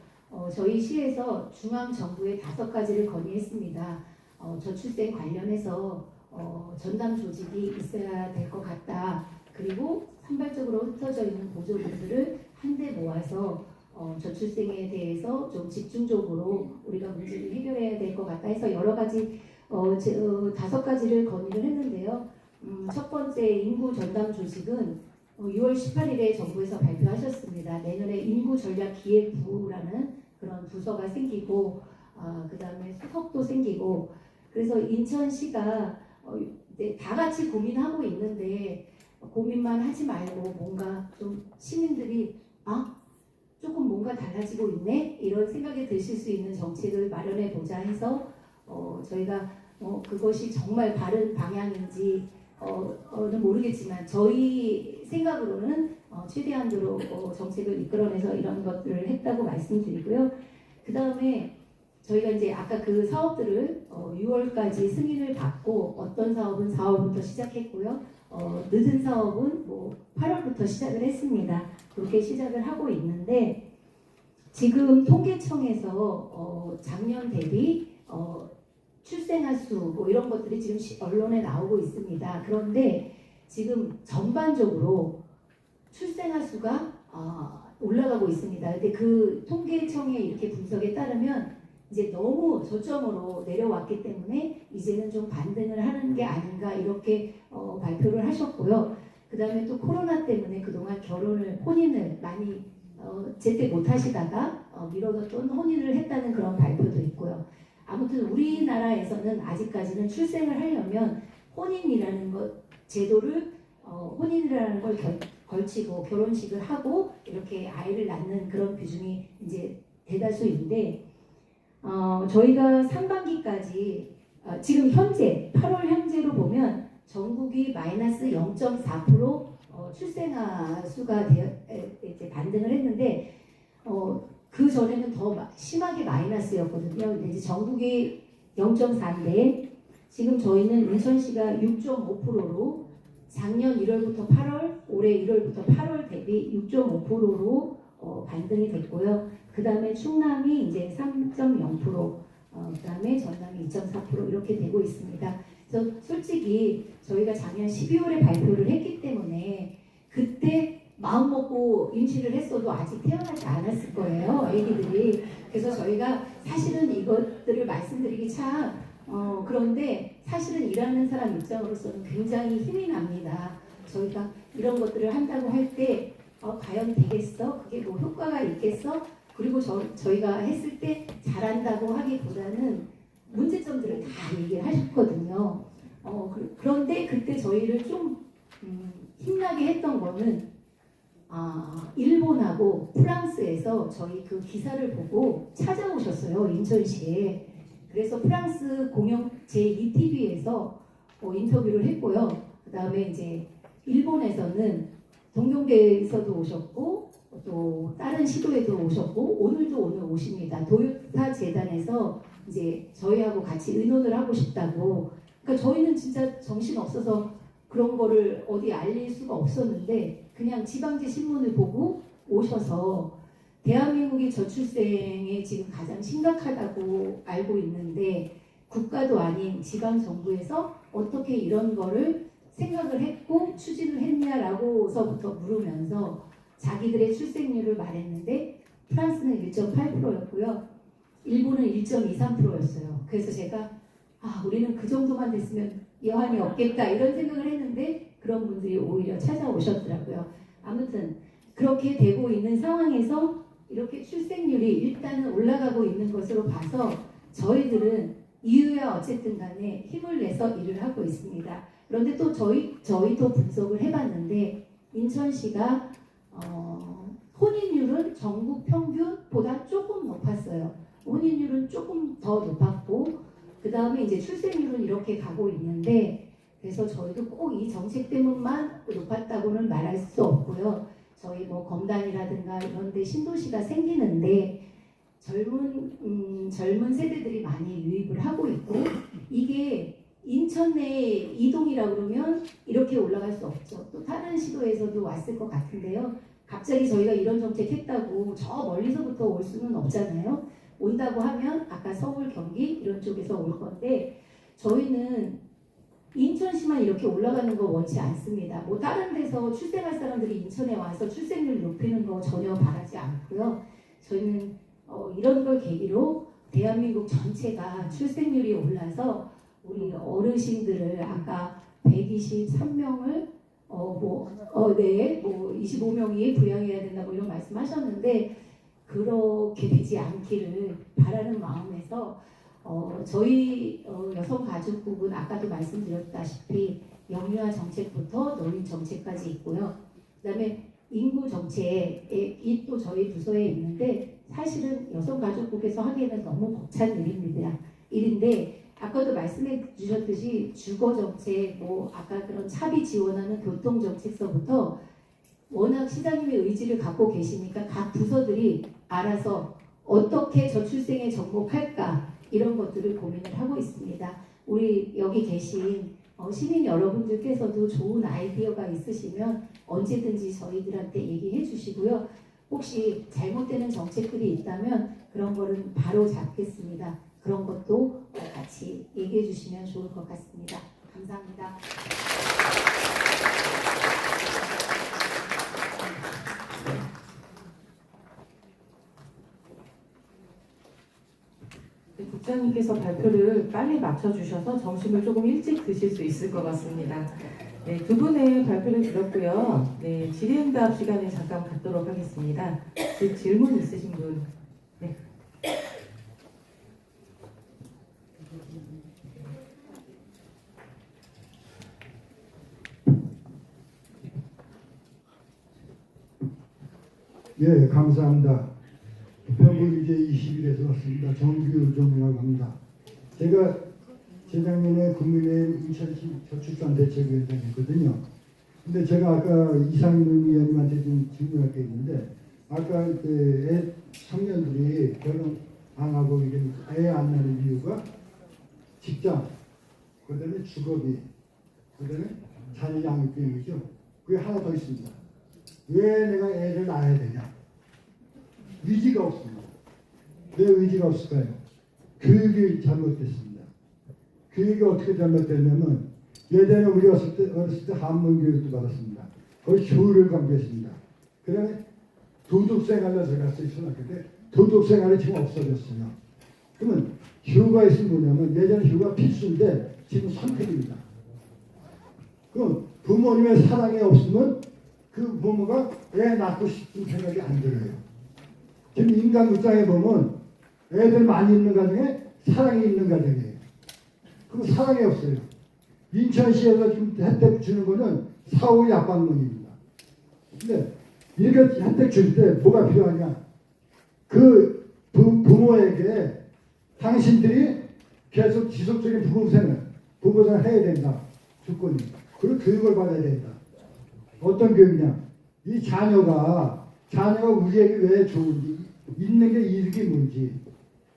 저희 시에서 중앙정부에 5가지를 건의했습니다. 저출생 관련해서 전담 조직이 있어야 될 것 같다. 그리고 산발적으로 흩어져 있는 보조금들을 한데 모아서 저출생에 대해서 좀 집중적으로 우리가 문제를 해결해야 될 것 같다 해서 여러 가지 5가지를 건의를 했는데요. 첫 번째 인구 전담 조직은 6월 18일에 정부에서 발표하셨습니다. 내년에 인구전략기획부라는 그런 부서가 생기고 그 다음에 수석도 생기고 그래서 인천시가 다 같이 고민하고 있는데 고민만 하지 말고 뭔가 좀 시민들이 조금 뭔가 달라지고 있네 이런 생각이 드실 수 있는 정책을 마련해 보자 해서 저희가 그것이 정말 바른 방향인지 는 모르겠지만 저희 생각으로는 최대한으로 정책을 이끌어내서 이런 것들을 했다고 말씀드리고요. 그 다음에 저희가 이제 아까 그 사업들을 6월까지 승인을 받고 어떤 사업은 4월부터 시작했고요. 늦은 사업은 뭐 8월부터 시작을 했습니다. 그렇게 시작을 하고 있는데 지금 통계청에서 작년 대비 출생아 수 뭐 이런 것들이 지금 언론에 나오고 있습니다. 그런데 지금 전반적으로 출생아 수가 올라가고 있습니다. 근데 그 통계청의 이렇게 분석에 따르면 이제 너무 저점으로 내려왔기 때문에 이제는 좀 반등을 하는 게 아닌가 이렇게 발표를 하셨고요. 그 다음에 또 코로나 때문에 그동안 혼인을 많이 제때 못 하시다가 미뤄뒀던 혼인을 했다는 그런 발표도 있고요. 아무튼 우리나라에서는 아직까지는 출생을 하려면 혼인이라는 것 제도를 혼인이라는 걸 걸치고 결혼식을 하고 이렇게 아이를 낳는 그런 비중이 이제 대다수인데 저희가 상반기까지 지금 현재 8월 현재로 보면 전국이 마이너스 0.4% 출생아 수가 이제 반등을 했는데 그 전에는 더 심하게 마이너스였거든요. 근데 이제 전국이 0.4인데 지금 저희는 인천시가 6.5%로 작년 1월부터 8월, 올해 1월부터 8월 대비 6.5%로 반등이 됐고요. 그 다음에 충남이 이제 3.0%, 그 다음에 전남이 2.4% 이렇게 되고 있습니다. 그래서 솔직히 저희가 작년 12월에 발표를 했기 때문에 그때 마음 먹고 임신을 했어도 아직 태어나지 않았을 거예요, 아기들이. 그래서 저희가 사실은 이것들을 말씀드리기 참 그런데 사실은 일하는 사람 입장으로서는 굉장히 힘이 납니다. 저희가 이런 것들을 한다고 할 때 과연 되겠어? 그게 뭐 효과가 있겠어? 그리고 저희가 했을 때 잘한다고 하기보다는 문제점들을 다 얘기를 하셨거든요. 그런데 그때 저희를 좀 힘나게 했던 거는 일본하고 프랑스에서 저희 그 기사를 보고 찾아오셨어요, 인천시에. 그래서 프랑스 공영 제2TV에서 인터뷰를 했고요. 그 다음에 이제 일본에서는 동경대에서도 오셨고 또 다른 시도에도 오셨고 오늘 오십니다. 도요타 재단에서 이제 저희하고 같이 의논을 하고 싶다고. 그러니까 저희는 진짜 정신 없어서 그런 거를 어디 알릴 수가 없었는데 그냥 지방제 신문을 보고 오셔서 대한민국이 저출생이 지금 가장 심각하다고 알고 있는데 국가도 아닌 지방 정부에서 어떻게 이런 거를 생각을 했고 추진을 했냐라고서부터 물으면서 자기들의 출생률을 말했는데 프랑스는 1.8%였고요. 일본은 1.23%였어요. 그래서 제가 우리는 그 정도만 됐으면 여한이 없겠다 이런 생각을 했는데 그런 분들이 오히려 찾아오셨더라고요. 아무튼 그렇게 되고 있는 상황에서 이렇게 출생률이 일단은 올라가고 있는 것으로 봐서 저희들은 이유야 어쨌든 간에 힘을 내서 일을 하고 있습니다. 그런데 또 저희도 분석을 해봤는데 인천시가 혼인율은 전국 평균보다 조금 높았어요. 혼인율은 조금 더 높았고 그 다음에 이제 출생률은 이렇게 가고 있는데 그래서 저희도 꼭 이 정책 때문만 높았다고는 말할 수 없고요. 저희 뭐 검단이라든가 이런 데 신도시가 생기는데 젊은 세대들이 많이 유입을 하고 있고 이게 인천 내 이동이라 그러면 이렇게 올라갈 수 없죠. 또 다른 시도에서도 왔을 것 같은데요. 갑자기 저희가 이런 정책 했다고 저 멀리서부터 올 수는 없잖아요. 온다고 하면 아까 서울, 경기 이런 쪽에서 올 건데 저희는 인천시만 이렇게 올라가는 거 원치 않습니다. 뭐 다른 데서 출생할 사람들이 인천에 와서 출생률 높이는 거 전혀 바라지 않고요. 저희는 이런 걸 계기로 대한민국 전체가 출생률이 올라서 우리 어르신들을 아까 123명을 25명이 부양해야 된다고 이런 말씀하셨는데 그렇게 되지 않기를 바라는 마음에서 저희 여성가족국은 아까도 말씀드렸다시피 영유아 정책부터 노인 정책까지 있고요. 그 다음에 인구 정책이 또 저희 부서에 있는데 사실은 여성가족국에서 하기에는 너무 벅찬 일인데 아까도 말씀해 주셨듯이 주거정책, 뭐 아까 그런 차비 지원하는 교통정책서부터 워낙 시장님의 의지를 갖고 계시니까 각 부서들이 알아서 어떻게 저출생에 접목할까 이런 것들을 고민을 하고 있습니다. 우리 여기 계신 시민 여러분들께서도 좋은 아이디어가 있으시면 언제든지 저희들한테 얘기해 주시고요. 혹시 잘못되는 정책들이 있다면 그런 거는 바로 잡겠습니다. 그런 것도 같이 얘기해 주시면 좋을 것 같습니다. 감사합니다. 국장님께서 발표를 빨리 맞춰주셔서 점심을 조금 일찍 드실 수 있을 것 같습니다. 네, 두 분의 발표를 들었고요. 네, 질의응답 시간에 잠깐 갖도록 하겠습니다. 질문 있으신 분? 네. 예, 감사합니다. 부평구 이제 20일에서 왔습니다. 정규종이라고 합니다. 제가 재작년에 국민의힘 인천시 저출산대책위원장이었거든요. 근데 제가 아까 이상민 의원님한테 좀 질문할 게 있는데, 아까 그 청년들이 결혼 안 하고 이게 애 안 낳는 이유가 직장, 그다음에 주거비, 그다음에 자녀 양육 비용이죠. 그게 하나 더 있습니다. 왜 내가 애를 낳아야 되냐? 의지가 없습니다. 왜 의지가 없을까요? 교육이 잘못됐습니다. 교육이 어떻게 잘못됐냐면 예전에 우리 어렸을 때 한문 교육도 받았습니다. 거의 교육을 강조했습니다. 그 다음에 도덕생활로 들어갔어요. 초등학교 때. 도덕생활이 지금 없어졌어요. 그러면 휴가 있으면 뭐냐면 예전에 휴가 필수인데 지금 선택입니다. 그럼 부모님의 사랑이 없으면 그 부모가 애 낳고 싶은 생각이 안 들어요. 지금 인간 입장에 보면 애들 많이 있는 가정에 사랑이 있는 가정이에요. 그럼 사랑이 없어요. 인천시에서 지금 혜택 주는 거는 사후 약방문입니다. 근데 이렇게 혜택 줄 때 뭐가 필요하냐? 그 부모에게 당신들이 계속 지속적인 부부생활 해야 된다. 조건이. 그리고 교육을 받아야 된다. 어떤 교육이냐? 이 자녀가 우리에게 왜 좋은지, 있는 게 이득이 뭔지,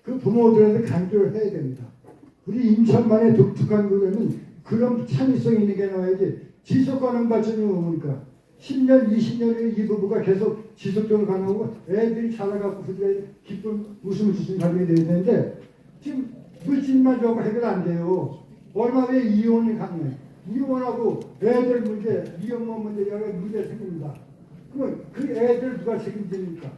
그 부모들한테 강조를 해야 됩니다. 우리 인천만의 독특한 거는 그런 창의성 있는 게 나와야지, 지속가능 발전이 오니까 10년, 20년에 이 부부가 계속 지속적으로 가능하고 애들이 자라갖고 그들의 기쁜 웃음을 주는 가정이 돼야 되는데, 지금 물질만 저거 해결 안 돼요. 얼마 후에 이혼이 가능해요. 이혼하고 애들 문제, 미혼모 문제, 여러 가지 문제 생깁니다. 그러면 그 애들 누가 책임집니까?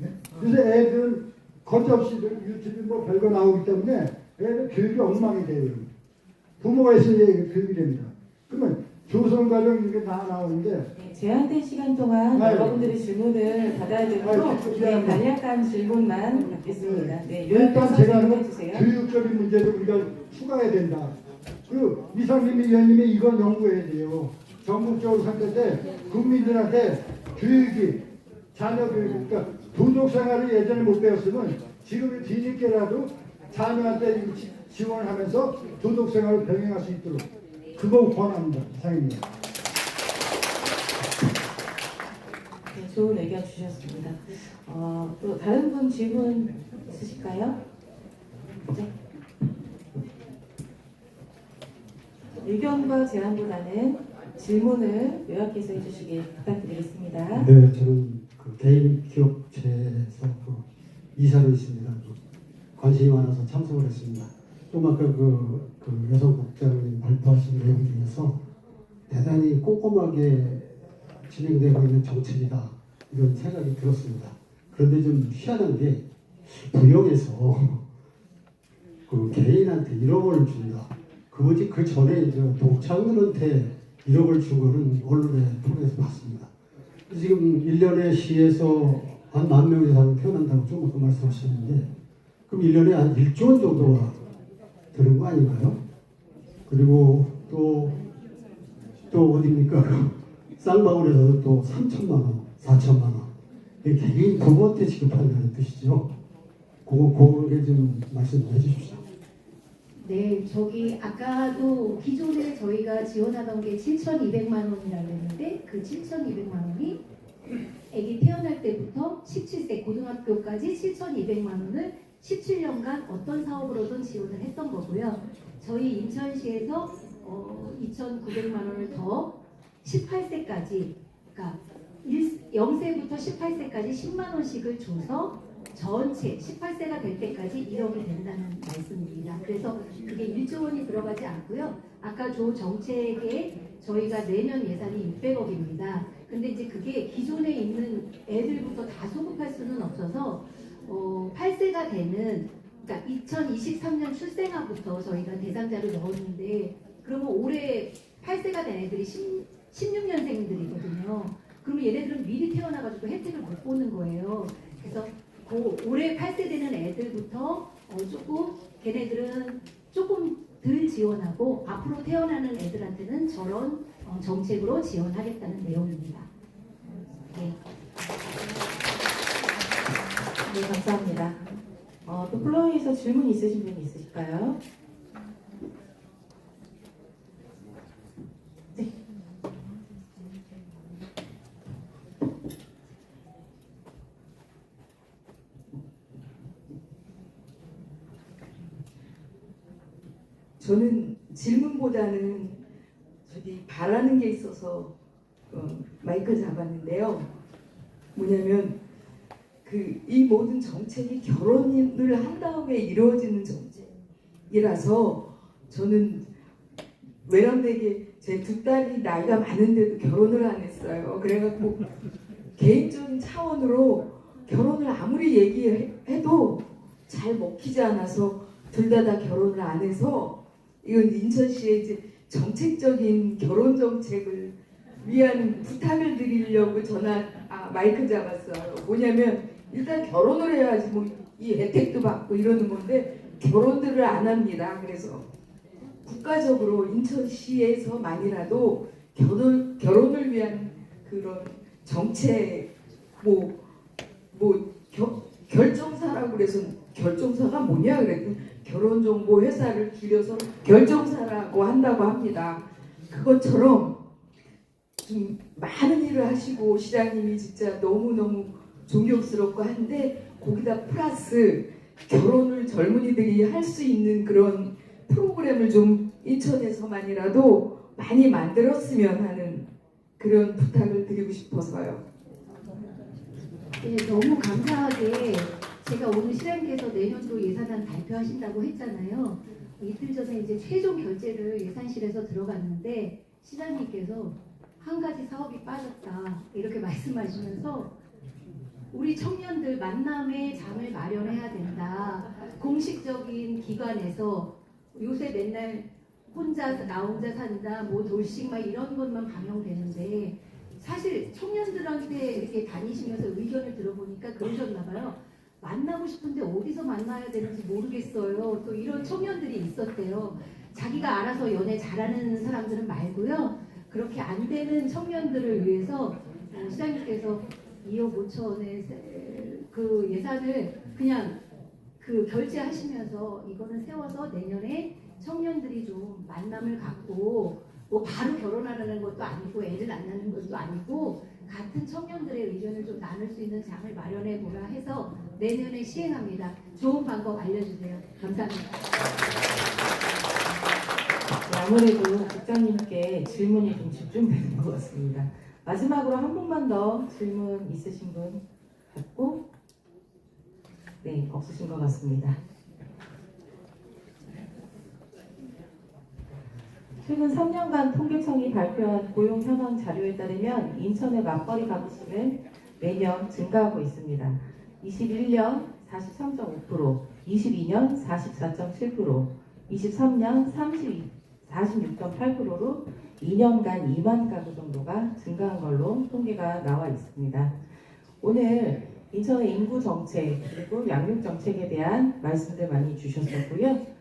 네? 그래서 애들은 거짓없이 유튜브 뭐 별거 나오기 때문에 애들 교육이 엉망이 돼요. 부모가 있어야 교육이 됩니다. 그러면 조선가정 이게 다 나오는데, 네, 제한된 시간 동안 아유. 여러분들이 질문을 받아야 되므로 네, 간략한 질문만 받겠습니다. 네, 일단 요약해서 제가 질문해 주세요. 교육적인 문제도 우리가 추가해야 된다. 그 이상민 의원님이 이건 연구해야 돼요. 전국적으로 상대 때 국민들한테 교육이, 자녀 교육, 그러니까 도덕생활을 예전에 못 배웠으면 지금 뒤늦게라도 자녀한테 지원을 하면서 도덕생활을 병행할 수 있도록 그거 권합니다. 이상입니다. 네, 좋은 의견 주셨습니다. 또 다른 분 질문 있으실까요? 네. 의견과 제안보다는 질문을 요약해서 해주시길 부탁드리겠습니다. 네, 저는 그 개인 기업체에서 그 이사로 있습니다. 관심이 많아서 참석을 했습니다. 좀 아까 그 여성국장님 발표하신 내용 중에서 대단히 꼼꼼하게 진행되고 있는 정책이다, 이런 생각이 들었습니다. 그런데 좀 희한한 게 부영에서 그 개인한테 1억을 준다. 그 전에 이제 동창들한테 1억을 준 거는 언론에 통해서 봤습니다. 지금 1년에 시에서 한 10,000명 이상 태어난다고 좀 아까 말씀하셨는데, 그럼 1년에 한 1조 원 정도가 드는 거 아닌가요? 그리고 또 어딥니까? 쌍방울에서도 또 3천만 원, 4천만 원. 이게 개개인 부모한테 지급한다는 뜻이죠. 그게 좀 말씀 좀 해주십시오. 네, 저기 아까도 기존에 저희가 지원하던 게 7,200만 원이라고 했는데, 그 7,200만 원이 아기 태어날 때부터 17세 고등학교까지 7,200만 원을 17년간 어떤 사업으로든 지원을 했던 거고요. 저희 인천시에서 2,900만 원을 더 18세까지, 그러니까 0세부터 18세까지 10만 원씩을 줘서 전체 18세가 될 때까지 1억이 된다는 말씀입니다. 그래서 그게 1조 원이 들어가지 않고요. 아까 조 정책에 저희가 내년 예산이 600억입니다. 근데 이제 그게 기존에 있는 애들부터 다 소급할 수는 없어서 8세가 되는 그러니까 2023년 출생아부터 저희가 대상자를 넣었는데 그러면 올해 8세가 된 애들이 16년생들이거든요. 그러면 얘네들은 미리 태어나가지고 혜택을 못 보는 거예요. 그래서 그 올해 8세 되는 애들부터 조금 걔네들은 조금 덜 지원하고 앞으로 태어나는 애들한테는 저런 정책으로 지원하겠다는 내용입니다. 네. 네, 감사합니다. 또 플로어에서 질문 있으신 분 있으실까요? 네. 저는 질문보다는 저기 바라는 게 있어서 마이크 잡았는데요. 뭐냐면 이 모든 정책이 결혼을 한 다음에 이루어지는 정책이라서 저는 외람되게 제 두 딸이 나이가 많은데도 결혼을 안 했어요. 그래갖고 개인적인 차원으로 결혼을 아무리 얘기해도 잘 먹히지 않아서 둘 다 결혼을 안 해서 이건 인천시의 이제 정책적인 결혼 정책을 위한 부탁을 드리려고 마이크 잡았어요. 뭐냐면 일단 결혼을 해야지 뭐 이 혜택도 받고 이러는 건데 결혼들을 안 합니다. 그래서 국가적으로 인천시에서만이라도 결혼을 위한 그런 정책 결정사라고 그래서 결정사가 뭐냐 그랬더니 결혼정보회사를 줄여서 결정사라고 한다고 합니다. 그것처럼 좀 많은 일을 하시고 시장님이 진짜 너무너무 존경스럽고 한데 거기다 플러스 결혼을 젊은이들이 할 수 있는 그런 프로그램을 좀 인천에서만이라도 많이 만들었으면 하는 그런 부탁을 드리고 싶어서요. 네, 너무 감사하게 제가 오늘 시장님께서 내년도 예산안 발표하신다고 했잖아요. 이틀 전에 이제 최종 결제를 예산실에서 들어갔는데 시장님께서 한 가지 사업이 빠졌다 이렇게 말씀하시면서 우리 청년들 만남의 장을 마련해야 된다. 공식적인 기관에서 요새 맨날 나 혼자 산다, 뭐 돌싱 막 이런 것만 방영되는데 사실 청년들한테 이렇게 다니시면서 의견을 들어보니까 그러셨나 봐요. 만나고 싶은데 어디서 만나야 되는지 모르겠어요. 또 이런 청년들이 있었대요. 자기가 알아서 연애 잘하는 사람들은 말고요. 그렇게 안 되는 청년들을 위해서 시장님께서 2억 5천의 그 예산을 그냥 결제하시면서 이거는 세워서 내년에 청년들이 좀 만남을 갖고 뭐 바로 결혼하려는 것도 아니고 애를 낳는 것도 아니고 같은 청년들의 의견을 좀 나눌 수 있는 장을 마련해 보라 해서 내년에 시행합니다. 좋은 방법 알려주세요. 감사합니다. 네, 아무래도 국장님께 질문이 좀 집중되는 것 같습니다. 마지막으로 한 분만 더 질문 있으신 분 갖고 네, 없으신 것 같습니다. 최근 3년간 통계청이 발표한 고용 현황 자료에 따르면 인천의 맞벌이 가구수는 매년 증가하고 있습니다. 21년 43.5%, 22년 44.7%, 23년 46.8%로 2년간 2만 가구 정도가 증가한 걸로 통계가 나와 있습니다. 오늘 인천의 인구 정책 그리고 양육 정책에 대한 말씀들 많이 주셨었고요.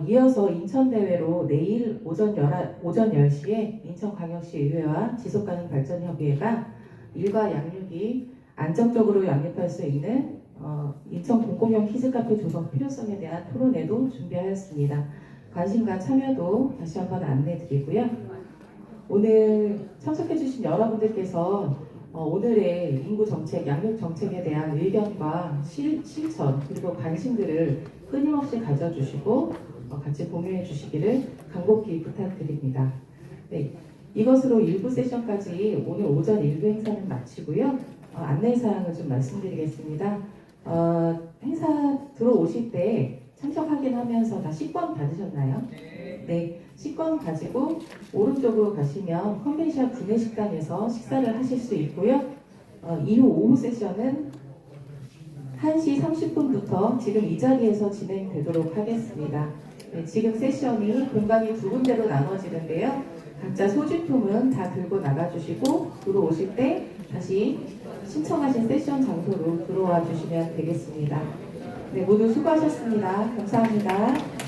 이어서 인천대회로 내일 오전 10시에 인천광역시의회와 지속가능발전협의회가 일과 양육이 안정적으로 양립할 수 있는 인천 공공형 키즈카페 조성 필요성에 대한 토론회도 준비하였습니다. 관심과 참여도 다시 한번 안내드리고요. 오늘 참석해주신 여러분들께서 오늘의 인구 정책, 양육 정책에 대한 의견과 실천 그리고 관심들을 끊임없이 가져주시고 같이 공유해 주시기를 간곡히 부탁드립니다. 네, 이것으로 1부 세션까지 오늘 오전 1부 행사는 마치고요. 안내사항을 좀 말씀드리겠습니다. 행사 들어오실 때 참석 확인하면서 다 식권 받으셨나요? 네, 식권 가지고 오른쪽으로 가시면 컨벤션 구내식당에서 식사를 하실 수 있고요. 이후 오후 세션은 1시 30분부터 지금 이 자리에서 진행되도록 하겠습니다. 네, 지금 세션이 공간이 두 군데로 나눠지는데요. 각자 소지품은 다 들고 나가주시고 들어오실 때 다시 신청하신 세션 장소로 들어와 주시면 되겠습니다. 네, 모두 수고하셨습니다. 감사합니다.